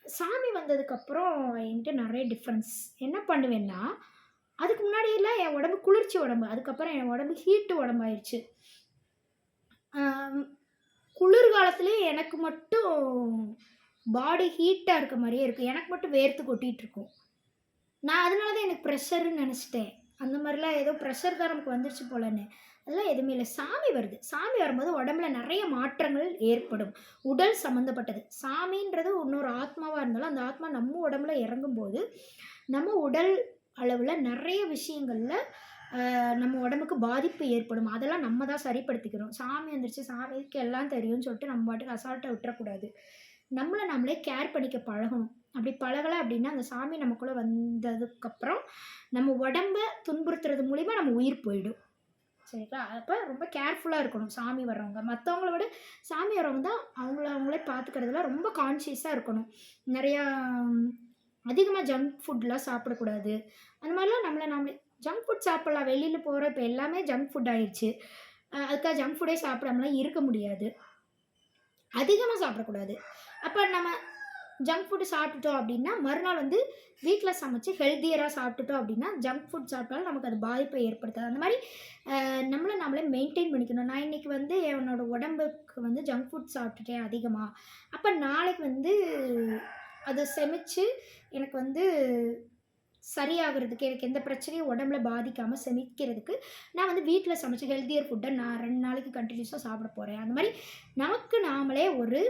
சாமி வந்ததுக்கப்புறம் என்கிட்ட நிறைய டிஃப்ரென்ஸ். என்ன பண்ணுவேன்னா, அதுக்கு முன்னாடியெல்லாம் என் உடம்பு குளிர்ச்சி உடம்பு, அதுக்கப்புறம் என் உடம்பு ஹீட்டு உடம்பாயிடுச்சு. குளிர்காலத்துலேயே எனக்கு மட்டும் பாடி ஹீட்டாக இருக்க மாதிரியே இருக்கும். எனக்கு மட்டும் வேர்த்து கொட்டிகிட்டு இருக்கும். நான் அதனால தான் எனக்கு ப்ரெஷருன்னு நினச்சிட்டேன். அந்த மாதிரிலாம் ஏதோ ப்ரெஷர் தான் நமக்கு வந்துருச்சு போலன்னு. அதெல்லாம் எதுவுமே இல்லை. சாமி வருது. சாமி வரும்போது உடம்புல நிறைய மாற்றங்கள் ஏற்படும். உடல் சம்மந்தப்பட்டது. சாமின்றது இன்னொரு ஆத்மாவாக இருந்தாலும் அந்த ஆத்மா நம்ம உடம்புல இறங்கும்போது நம்ம உடல் அளவில் நிறைய விஷயங்களில் நம்ம உடம்புக்கு பாதிப்பு ஏற்படும். அதெல்லாம் நம்ம தான் சரிப்படுத்திக்கிறோம். சாமி வந்துருச்சு, சாமிக்கு எல்லாம் தெரியும்னு சொல்லிட்டு நம்ம பாட்டுக்கு அசால்ட்டாக விட்டுறக்கூடாது. நம்மளை நம்மளே கேர் பண்ணிக்க பழகணும். அப்படி பழகலை அப்படின்னா அந்த சாமி நமக்குள்ளே வந்ததுக்கப்புறம் நம்ம உடம்பை துன்புறுத்துறது மூலிமா நம்ம உயிர் போயிடும். சரிங்களா? அப்போ ரொம்ப கேர்ஃபுல்லாக இருக்கணும் சாமி வர்றவங்க. மற்றவங்கள விட சாமி வர்றவங்க தான் அவங்களே பார்த்துக்கிறதுல ரொம்ப கான்ஷியஸாக இருக்கணும். நிறையா அதிகமாக ஜங்க் ஃபுட்லாம் சாப்பிடக்கூடாது. அந்த மாதிரிலாம் நம்மளே ஜங்க் ஃபுட் சாப்பிட்லாம். வெளியில் போகிற இப்போ எல்லாமே ஜங்க் ஃபுட் ஆயிடுச்சு. அதுக்காக ஜங்க் ஃபுட்டே சாப்பிடாமலாம் இருக்க முடியாது. அதிகமாக சாப்பிடக்கூடாது. அப்போ நம்ம ஜங்க் ஃபுட்டு சாப்பிட்டுட்டோம் அப்படின்னா மறுநாள் வந்து வீட்டில் சமைச்சு ஹெல்த்தியராக சாப்பிட்டுட்டோம் அப்படின்னா ஜங்க் ஃபுட் சாப்பிட்டாலும் நமக்கு அது பாதிப்பை ஏற்படுத்தாது. அந்த மாதிரி நம்மளே மெயின்டைன் பண்ணிக்கணும். நான் இன்றைக்கி வந்து என்னோடய உடம்புக்கு வந்து ஜங்க் ஃபுட் சாப்பிட்டுட்டேன் அதிகமாக. அப்போ நாளைக்கு வந்து அதை செமிச்சு எனக்கு வந்து சரியாகிறதுக்கு, எனக்கு எந்த பிரச்சனையும் உடம்புல பாதிக்காமல் செமிக்கிறதுக்கு நான் வந்து வீட்டில் சமைச்ச ஹெல்த்தியர் ஃபுட்டை நான் 2 நாளைக்கு கண்டினியூஸாக சாப்பிட போகிறேன். அந்த மாதிரி நமக்கு நாமளே ஒரு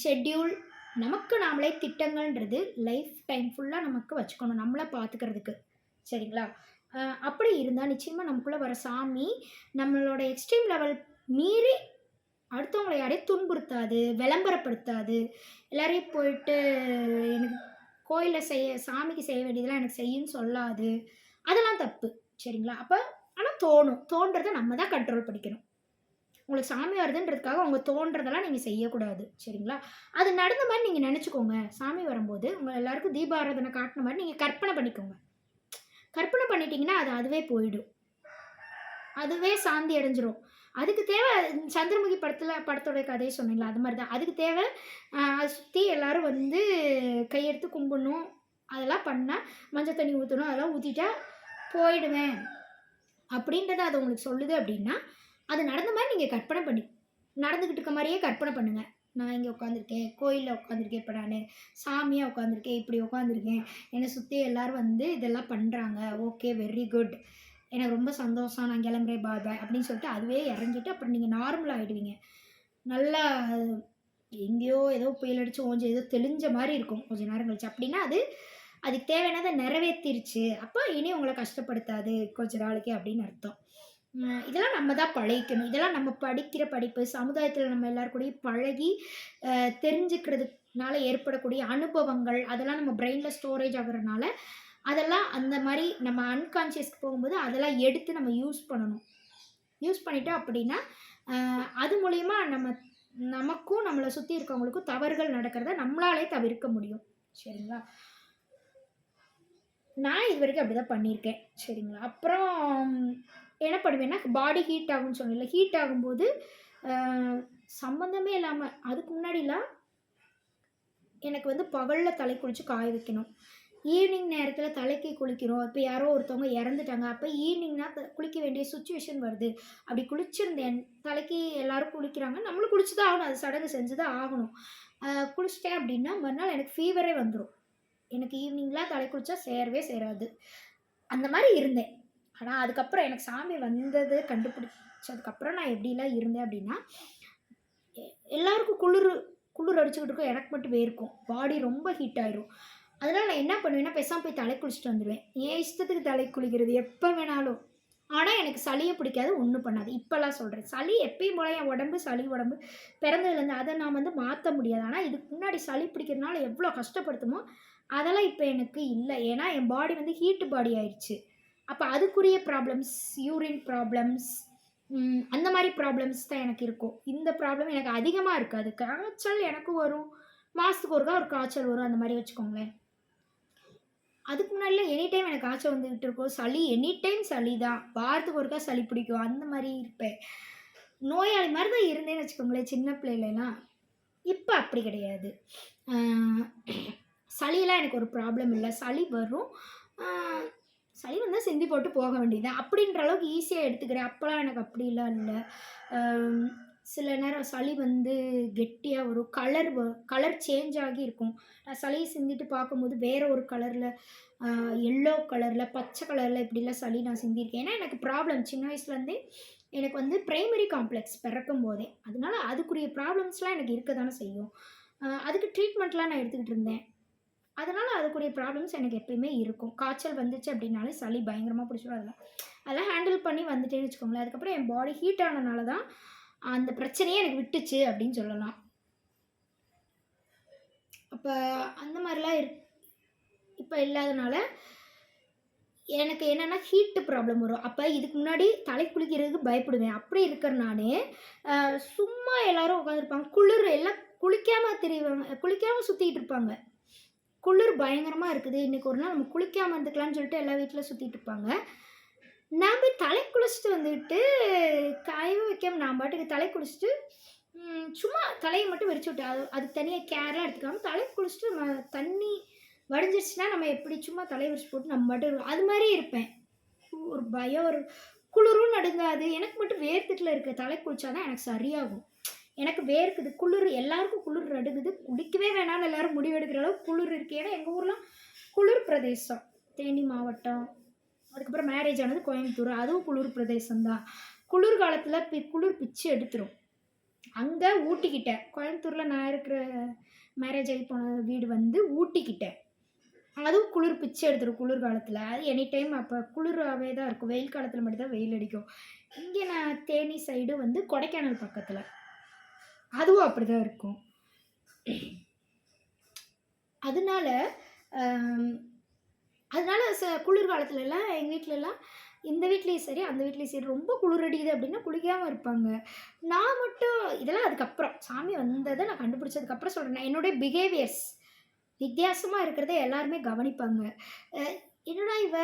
ஷெட்யூல், நமக்கு நாமளே திட்டங்கள்ன்றது லைஃப் டைம் ஃபுல்லாக நமக்கு வச்சுக்கணும், நம்மளை பார்த்துக்கிறதுக்கு. சரிங்களா? அப்படி இருந்தால் நிச்சயமாக நமக்குள்ளே வர சாமி நம்மளோட எக்ஸ்ட்ரீம் லெவல் மீறி அடுத்தவங்களை யாரையும் துன்புறுத்தாது, விளம்பரப்படுத்தாது. எல்லாரையும் போயிட்டு எனக்கு கோயிலில் சாமிக்கு செய்ய வேண்டியதெல்லாம் எனக்கு செய்யுன்னு சொல்லாது. அதெல்லாம் தப்பு. சரிங்களா? அப்போ ஆனால் தோன்றதை நம்ம தான் கண்ட்ரோல் பண்ணிக்கணும். உங்களுக்கு சாமி வருதுன்றதுக்காக அவங்க தோன்றதெல்லாம் நீங்கள் செய்யக்கூடாது. சரிங்களா? அது நடந்த மாதிரி நீங்கள் நினச்சிக்கோங்க. சாமி வரும்போது உங்கள் எல்லாருக்கும் தீபாராதனை காட்டின மாதிரி நீங்கள் கற்பனை பண்ணிக்கோங்க. கற்பனை பண்ணிட்டீங்கன்னா அதுவே போயிடும். அதுவே சாந்தி அடைஞ்சிரும். அதுக்கு தேவை சந்திரமுகி படத்தோட கதையை சொன்னீங்களா, அது மாதிரி தான். அதுக்கு தேவை அதை சுற்றி எல்லோரும் வந்து கையெடுத்து கும்பிடணும். அதெல்லாம் பண்ணால் மஞ்சள் தண்ணி ஊற்றணும். அதெல்லாம் ஊற்றிட்டா போயிடுவேன் அப்படின்றத அது உங்களுக்கு சொல்லுது அப்படின்னா அது நடந்த மாதிரி நீங்கள் கற்பனை பண்ணி நடந்துக்கிட்டு இருக்க மாதிரியே கற்பனை பண்ணுங்கள். நான் இங்கே உட்காந்துருக்கேன், கோயிலில் உட்காந்துருக்கேன், இப்போ நான் சாமியாக உட்காந்துருக்கேன், இப்படி உட்காந்துருக்கேன், என்னை சுற்றி எல்லோரும் வந்து இதெல்லாம் பண்ணுறாங்க, ஓகே வெரி குட், எனக்கு ரொம்ப சந்தோஷம், நான் கிளம்புறேன், பாய் பாய் அப்படின்னு சொல்லிட்டு அதுவே இறங்கிட்டு அப்புறம் நீங்கள் நார்மல் ஆகிடுவீங்க. நல்லா எங்கேயோ ஏதோ புயல் அடித்து ஓஞ்சி ஏதோ தெளிஞ்ச மாதிரி இருக்கும் கொஞ்சம் நேரம் கழிச்சு. அப்படின்னா அதுக்கு தேவையானதை நிறைவேற்றிருச்சு. அப்போ இனி உங்களை கஷ்டப்படுத்தாது கொஞ்ச நாளைக்கு அப்படின்னு அர்த்தம். இதெல்லாம் நம்ம தான் பழகிக்கணும். இதெல்லாம் நம்ம படிக்கிற படிப்பு, சமுதாயத்தில் நம்ம எல்லாருக்கூடையும் பழகி தெரிஞ்சுக்கிறதுனால ஏற்படக்கூடிய அனுபவங்கள், அதெல்லாம் நம்ம பிரெயினில் ஸ்டோரேஜ் ஆகுறதுனால அதெல்லாம் அந்த மாதிரி நம்ம அன்கான்ஷியஸ்க்கு போகும்போது அதெல்லாம் எடுத்து நம்ம யூஸ் பண்ணணும். யூஸ் பண்ணிட்டோம் அப்படின்னா அது மூலிமா நமக்கும் நம்மளை சுற்றி இருக்கவங்களுக்கும் தவறுகள் நடக்கிறத நம்மளாலே தவிர்க்க முடியும். சரிங்களா? நான் இது வரைக்கும் அப்படி தான் பண்ணியிருக்கேன். சரிங்களா? அப்புறம் என்ன பண்ணுவேன்னா பாடி ஹீட் ஆகும்னு சொன்னேன்ல, ஹீட் ஆகும்போது சம்மந்தமே இல்லாமல் அதுக்கு முன்னாடிலாம் எனக்கு வந்து பகலில் தலை குளித்து காய வைக்கணும். ஈவினிங் நேரத்தில் தலைக்கு குளிக்கிறோம். இப்போ யாரோ ஒருத்தவங்க இறந்துட்டாங்க, அப்போ ஈவினிங்னா குளிக்க வேண்டிய சுச்சுவேஷன் வருது. அப்படி குளிச்சிருந்தேன், தலைக்கு எல்லோரும் குளிக்கிறாங்க, நம்மளும் குளிச்சு தான் ஆகணும், அது சடங்கு செஞ்சு தான் ஆகணும். குளிச்சிட்டேன் அப்படின்னா மறுநாள் எனக்கு ஃபீவரே வந்துடும். எனக்கு ஈவினிங்லாம் தலை குளித்தா சேராது. அந்த மாதிரி இருந்தேன். ஆனால் அதுக்கப்புறம் எனக்கு சாமி வந்தது கண்டுபிடிச்சதுக்கப்புறம் நான் எப்படிலாம் இருந்தேன் அப்படின்னா, எல்லாருக்கும் குளிர் அடிச்சுக்கிட்டு இருக்கும், எனக்கு மட்டும் வேர்க்கும், பாடி ரொம்ப ஹீட் ஆயிரும். அதனால் நான் என்ன பண்ணுவேன்னா பேசாமல் போய் தலை குளிச்சுட்டு வந்துடுவேன். என் இஷ்டத்துக்கு தலை குளிக்கிறது எப்போ வேணாலும். ஆனால் எனக்கு சளியை பிடிக்காது, ஒன்றும் பண்ணாது. இப்போல்லாம் சொல்கிறேன், சளி எப்பயும் போல என் உடம்பு சளி உடம்பு பிறந்ததுலேருந்து அதை நான் வந்து மாற்ற முடியாது. ஆனால் இதுக்கு முன்னாடி சளி பிடிக்கிறதுனால எவ்வளோ கஷ்டப்படுத்துமோ அதெல்லாம் இப்போ எனக்கு இல்லை. ஏன்னா என் பாடி வந்து ஹீட்டு பாடி ஆயிடுச்சு. அப்போ அதுக்குரிய ப்ராப்ளம்ஸ், யூரின் ப்ராப்ளம்ஸ், அந்த மாதிரி ப்ராப்ளம்ஸ் தான் எனக்கு இருக்கும். இந்த ப்ராப்ளம் எனக்கு அதிகமாக இருக்காது. காய்ச்சல் எனக்கு வரும், மாதத்துக்கு ஒருக்கா ஒரு காய்ச்சல் வரும், அந்த மாதிரி வச்சுக்கோங்களேன். அதுக்கு முன்னாடிலாம் எனி டைம் எனக்கு காய்ச்சல் வந்துக்கிட்டு இருக்கும். சளி எனி டைம் சளி தான், வாரத்துக்கு ஒருக்கா சளி பிடிக்கும், அந்த மாதிரி இருப்பேன். நோயாளி மாதிரி தான் இருந்தேன்னு வச்சுக்கோங்களேன் சின்ன பிள்ளைலாம். இப்போ அப்படி கிடையாது. சளியெல்லாம் எனக்கு ஒரு ப்ராப்ளம் இல்லை. சளி வரும், சளி வந்தால் சிந்தி போட்டு போக வேண்டியது அப்படின்ற அளவுக்கு ஈஸியாக எடுத்துக்கிறேன். அப்போலாம் எனக்கு அப்படிலாம் இல்லை. சில நேரம் சளி வந்து கெட்டியா வரும். கலர் சேஞ்ச் ஆகி இருக்கும். நான் சளி சிந்திட்டு பார்க்கும்போது வேற ஒரு கலர்ல, அ எல்லோ கலர்ல, பச்சை கலர்ல இப்படிலாம் சளி நான் சிந்தியிருக்கேன். ஏன்னா எனக்கு ப்ராப்ளம் சின்ன வயசுலேருந்தே எனக்கு வந்து பிரைமரி காம்ப்ளெக்ஸ் பிறக்கும்போதே. அதனால அதுக்குரிய ப்ராப்ளம்ஸ்லாம் எனக்கு இருக்க தானே செய்யும். அதுக்கு ட்ரீட்மெண்ட்லாம் நான் எடுத்துக்கிட்டு இருந்தேன். அதனால அதுக்குரிய ப்ராப்ளம்ஸ் எனக்கு எப்பயுமே இருக்கும். காய்ச்சல் வந்துச்சு அப்படின்னாலே சளி பயங்கரமா பிடிச்சிரும். அதெல்லாம் ஹேண்டில் பண்ணி வந்துட்டேன்னு வச்சுக்கோங்களேன். அதுக்கப்புறம் என் பாடி ஹீட் ஆனனால தான் அந்த பிரச்சனையே எனக்கு விட்டுச்சு அப்படின்னு சொல்லலாம். அப்ப அந்த மாரிலாம் இப்ப இல்லாதனால எனக்கு என்னன்னா ஹீட் ப்ராப்ளம் வரும். அப்ப இதுக்கு முன்னாடி தலை குளிக்கிறதுக்கு பயப்படுவேன். அப்படி இருக்கிற நானு, சும்மா எல்லாரும் உட்காந்துருப்பாங்க. குளிர் எல்லாம் குளிக்காம திரிவாங்க. குளிக்காம சுத்திட்டு இருப்பாங்க. குளிர் பயங்கரமா இருக்குது. இன்னைக்கு ஒரு நாள் நம்ம குளிக்காம இருந்துக்கலாம்னு சொல்லிட்டு எல்லா வீட்ல சுத்திட்டு இருப்பாங்க. நான் போய் தலை குளிச்சுட்டு வந்துட்டு, காயவும் வைக்காம நான் பாட்டுக்கு தலை குளிச்சுட்டு, சும்மா தலைய மட்டும் விரிச்சு விட்டேன். அதுக்கு தனியா கேர்லாம் எடுத்துக்காம தலை குளிச்சுட்டு நம்ம தண்ணி வடிஞ்சிருச்சுன்னா, நம்ம எப்படி சும்மா தலைய விரிச்சு போட்டு நம்ம பாட்டுக்கு அது மாரி இருப்பேன். ஒரு பயம் ஒரு குளிரும் நடுங்காது. எனக்கு மட்டும் வேர்த்துட்டுல இருக்கு. தலை குளிச்சா தான் எனக்கு சரியாகும். எனக்கு வேர்க்குது. குளிர் எல்லாருக்கும் குளிர் நடுங்குது. குளிக்கவே வேணாம்னு எல்லாரும் முடிவெடுக்கிற அளவுக்கு குளிர் இருக்கு. ஏன்னா எங்க ஊர்லாம் குளிர் பிரதேசம். தேனி மாவட்டம். அதுக்கப்புறம் மேரேஜ் ஆனது கோயம்புத்தூர். அதுவும் குளிர் பிரதேசம் தான். குளிர் காலத்துல குளிர் பிச்சு எடுத்துரும். அங்க ஊட்டிக்கிட்ட. கோயம்புத்தூர்ல நான் இருக்கிற மேரேஜ் ஆகி போன வீடு வந்து ஊட்டிக்கிட்ட. அதுவும் குளிர் பிச்சு எடுத்துரும் குளிர் காலத்துல. அது எனி டைம் அப்ப குளிராவே தான் இருக்கும். வெயில் காலத்துல மட்டும் தான் வெயில் அடிக்கும். இங்க நான் தேனி சைடு வந்து கொடைக்கானல் பக்கத்துல. அதுவும் அப்படிதான் இருக்கும். அதனால அம் அதனால குளிர் காலத்துலலாம் எங்க வீட்லலாம் இந்த வீட்லயும் சரி, அந்த வீட்லயும் சரி ரொம்ப குளிர் அடிக்குது அப்படின்னா குளிக்காம இருப்பாங்க. நான் மட்டும் இதெல்லாம் அதுக்கப்புறம் சாமி வந்தத நான் கண்டுபிடிச்சதுக்கப்புறம் சொல்றேன். என்னுடைய பிஹேவியர்ஸ் வித்தியாசமா இருக்கிறத எல்லாருமே கவனிப்பாங்க. அ என்னடா இவ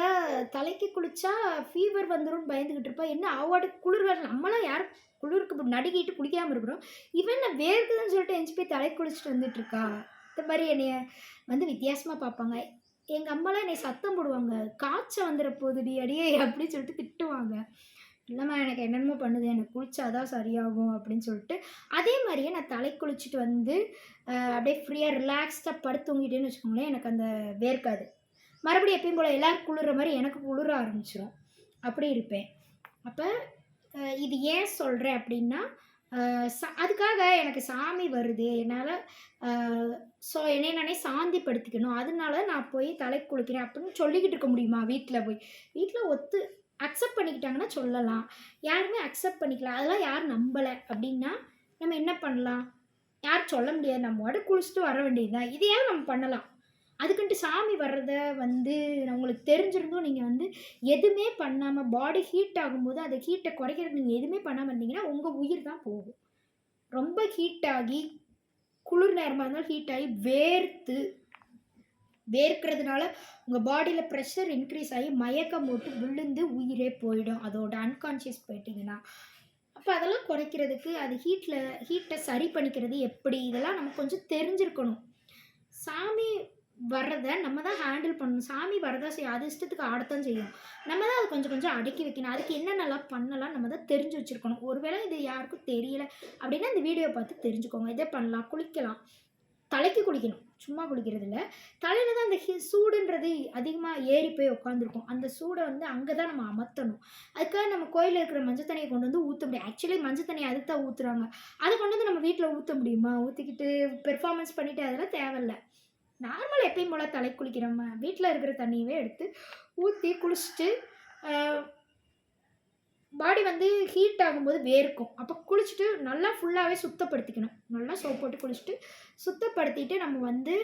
தலைக்கு குளிச்சா ஃபீவர் வந்துரும்னு பயந்துகிட்டு இருப்பா. என்ன அவ பாட்டுக்கு குளிர்காலம் நம்மலாம் யாரும் குளிருக்கு நடுங்கிட்டு குளிக்காம இருக்கிறோம். இவ என்ன வேர்க்குதுன்னு சொல்லிட்டு எந்திச்சு போய் தலைக்கு குளிச்சுட்டு வந்துட்டு இருக்கா. இந்த மாரி என்னைய வந்து வித்தியாசமா பார்ப்பாங்க. எங்க அம்மாலாம் என்னைய சத்தம் போடுவாங்க. "காய்ச்ச வந்துற போதுடி அடியே" அப்படின்னு சொல்லிட்டு திட்டுவாங்க. இல்லம்மா எனக்கு என்னென்னமோ பண்ணுது. எனக்கு குளிச்சா தான் சரியாகும் அப்படின்னு சொல்லிட்டு, அதே மாரியே நான் தலைக்கு குளிச்சுட்டு வந்து, அப்படியே ஃப்ரீயா ரிலாக்ஸ்டா படுத்து தூங்கிட்டேன்னு வச்சுக்கோங்களேன், எனக்கு அந்த வேர்க்காது. மறுபடியும் எப்பயும் போல எல்லாருக்கும் குளிர்ற மாரி எனக்கு குளிர ஆரம்பிச்சுரும். அப்படி இருப்பேன். அப்ப இது ஏன் சொல்றேன் அப்படின்னா, அ அதுக்காக எனக்கு சாமி வருது. என்னால அ என்னைய நானே சாந்திப்படுத்திக்கணும். அதனால நான் போய் தலைக்கு குளிக்கிறேன் அப்படின்னு சொல்லிக்கிட்டு இருக்க முடியுமா வீட்ல போய்? வீட்ல அக்செப்ட் பண்ணிக்கிட்டாங்கன்னா சொல்லலாம். யாருமே அக்செப்ட் பண்ணிக்கல. அதெல்லாம் யாரும் நம்பல அப்படின்னா, நம்ம என்ன பண்ணலாம்? யாரும் சொல்ல முடியாது. நம்ம பாட்டுக்கு குளிச்சுட்டு வர வேண்டியது தான். இதையாவது நம்ம பண்ணலாம். அதுக்குன்ட்டு சாமி வர்றத வந்து உங்களுக்கு தெரிஞ்சிருந்தும் நீங்க வந்து எதுவுமே பண்ணாம பாடி ஹீட் ஆகும்போது, அந்த ஹீட்ட குறைக்கிறதுக்கு நீங்க எதுவுமே பண்ணாம இருந்தீங்கன்னா, உங்க உயிர் தான் போகும். ரொம்ப ஹீட் ஆகி, குளிர் நேரமா இருந்தாலும் ஹீட் ஆகி வேர்க்கிறதுனால உங்க பாடியில பிரஷர் இன்க்ரீஸ் ஆகி மயக்கம் போட்டு விழுந்து உயிரே போயிடும். அதோட அன்கான்ஷியஸ் போயிட்டீங்கன்னா. அப்ப அதெல்லாம் குறைக்கிறதுக்கு அது ஹீட்ட சரி பண்ணிக்கிறது எப்படி? இதெல்லாம் நமக்கு கொஞ்சம் தெரிஞ்சிருக்கணும். சாமி வர்றத நம்ம தான் ஹேண்டில் பண்ணணும். சாமி வரதா செய்யும். அது இஷ்டத்துக்கு ஆடத்தான் செய்யும். நம்ம தான் அத கொஞ்சம் கொஞ்சம் அடக்கி வைக்கணும். அதுக்கு என்னென்னலாம் பண்ணலாம் நம்ம தான் தெரிஞ்சு வச்சிருக்கணும். ஒருவேளை இது யாருக்கும் தெரியல அப்படின்னா, இந்த வீடியோ பார்த்து தெரிஞ்சுக்கோங்க. இத பண்ணலாம். குளிக்கலாம். தலைக்கு குளிக்கணும். சும்மா குளிக்கிறது இல்ல. தலையில தான் அந்த சூடுன்றது அதிகமா ஏறி போய் உட்காந்துருக்கும். அந்த சூட வந்து அங்க தான் நம்ம அமர்த்தணும். அதுக்காக நம்ம கோயில்ல இருக்கிற மஞ்சள் தண்ணிய கொண்டு வந்து ஊத்த முடியாது. ஆக்சுவலி மஞ்சள் தண்ணிய அதுக்கு தான் ஊத்துறாங்க. அத கொண்டு வந்து நம்ம வீட்ல ஊத்த முடியுமா? ஊத்திக்கிட்டு பெர்ஃபார்மன்ஸ் பண்ணிட்டு அதெல்லாம் தேவையில்ல. நார்மல் எப்பயும் போல தலைக்கு குளிக்கிறோமா, வீட்ல இருக்கிற தண்ணியவே எடுத்து ஊத்தி குளிச்சுட்டு, அ பாடி வந்து ஹீட் ஆகும்போது வேர்க்கும். அப்ப குளிச்சுட்டு நல்லா ஃபுல்லாவே சுத்தப்படுத்திக்கணும். நல்லா சோப் போட்டு குளிச்சுட்டு, சுத்தப்படுத்திட்டு நம்ம வந்து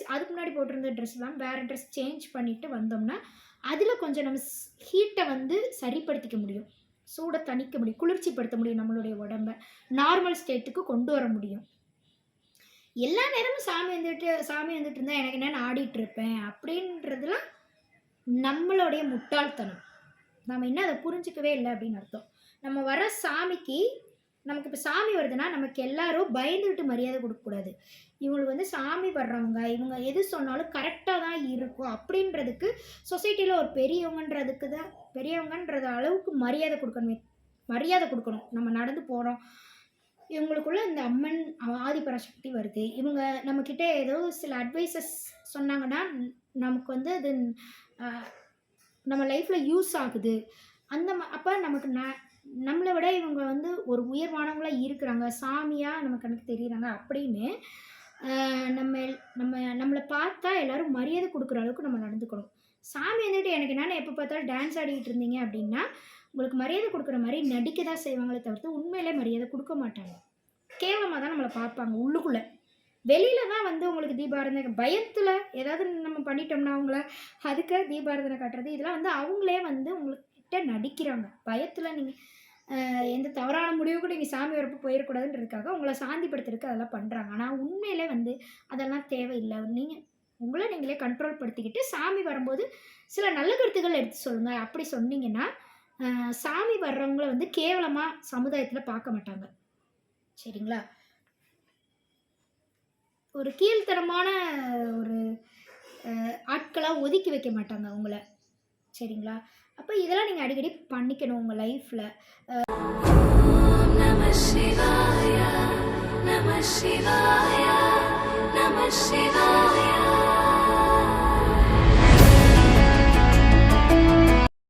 அதுக்கு முன்னாடி போட்டிருந்த ட்ரெஸ்லாம் வேற ட்ரெஸ் சேஞ்ச் பண்ணிட்டு வந்தோம்னா, அதில கொஞ்சம் நம்ம ஹீட்ட வந்து சரிப்படுத்திக்க முடியும். சூட தணிக்க முடியும். குளிர்ச்சிப்படுத்த முடியும் நம்மளுடைய உடம்ப. நார்மல் ஸ்டேட்டுக்கு கொண்டு வர முடியும். எல்லா நேரமும் சாமி வந்துட்டு இருந்தா எனக்கு என்ன நான் ஆடிட்டு இருப்பேன் அப்படின்றதுலாம் நம்மளுடைய முட்டாள்தனம். நாம இன்னும் அத புரிஞ்சுக்கவே இல்ல அப்படின்னு அர்த்தம். நம்ம வர சாமிக்கு நமக்கு இப்ப சாமி வருதுன்னா, நமக்கு எல்லாரும் பயந்துகிட்டு மரியாதை குடுக்கக்கூடாது. இவங்களுக்கு வந்து சாமி வர்றவங்க, இவங்க எது சொன்னாலும் கரெக்ட்டா தான் இருக்கும் அப்படின்றதுக்கு சொசைட்டில ஒரு பெரியவங்கன்றது அளவுக்கு மரியாதை குடுக்கணுமே மரியாதை கொடுக்கணும். நம்ம நடந்து போகிறோம், இவங்களுக்குள்ள இந்த அம்மன் ஆதிபராசக்தி வருது, இவங்க நம்மக்கிட்ட ஏதோ சில அட்வைசஸ் சொன்னாங்கன்னா நமக்கு வந்து அது நம்ம லைஃப்பில் யூஸ் ஆகுது. அப்போ நமக்கு நம்மளை விட இவங்க வந்து ஒரு உயர்வானவங்களாக இருக்கிறாங்க, சாமியாக நமக்கு கணக்கு தெரியுறாங்க அப்படின்னு நம்மளை பார்த்தா எல்லோரும் மரியாதை கொடுக்குற அளவுக்கு நம்ம நடந்துக்கணும். சாமி வந்துட்டு எனக்கு என்னென்ன எப்போ பார்த்தாலும் டான்ஸ் ஆடிக்கிட்டு இருந்தீங்க அப்படின்னா உங்களுக்கு மரியாதை கொடுக்குற மாதிரி நடிக்க தான் செய்வாங்களே தவிர்த்து உண்மையிலே மரியாதை கொடுக்க மாட்டாங்க. கேவலமாக தான் நம்மளை பார்ப்பாங்க உள்ளுக்குள்ளே. வெளியில் தான் வந்து உங்களுக்கு தீபாராதனை பயத்தில் ஏதாவது நம்ம பண்ணிட்டோம்னா அவங்கள அதுக்கு தீபாராதனை காட்டுறது, இதெல்லாம் வந்து அவங்களே வந்து உங்கள்கிட்ட நடிக்கிறாங்க. பயத்தில் நீங்கள் எந்த தவறான முடிவுக்கும் நீங்கள் சாமி வரப்போ போயிடக்கூடாதுன்றதுக்காக உங்களை சாந்திப்படுத்துறதுக்கு அதெல்லாம் பண்ணுறாங்க. ஆனால் உண்மையிலே வந்து அதெல்லாம் தேவையில்லை. நீங்கள் உங்களை நீங்களே கண்ட்ரோல் படுத்திக்கிட்டு சாமி வரும்போது சில நல்ல கருத்துக்கள் எடுத்து சொல்லுங்கள். அப்படி சொன்னீங்கன்னா சாமி வர்றவங்கள வந்து கேவலமாக சமுதாயத்தில் பார்க்க மாட்டாங்க. சரிங்களா? ஒரு கீழ்த்தரமான ஒரு ஆட்களாக ஒதுக்கி வைக்க மாட்டாங்க அவங்கள. சரிங்களா? அப்போ இதெல்லாம் நீங்கள் அடிக்கடி பண்ணிக்கணும் உங்கள் லைஃப்பில். நம சிவாய நம சிவாய நம சிவாய.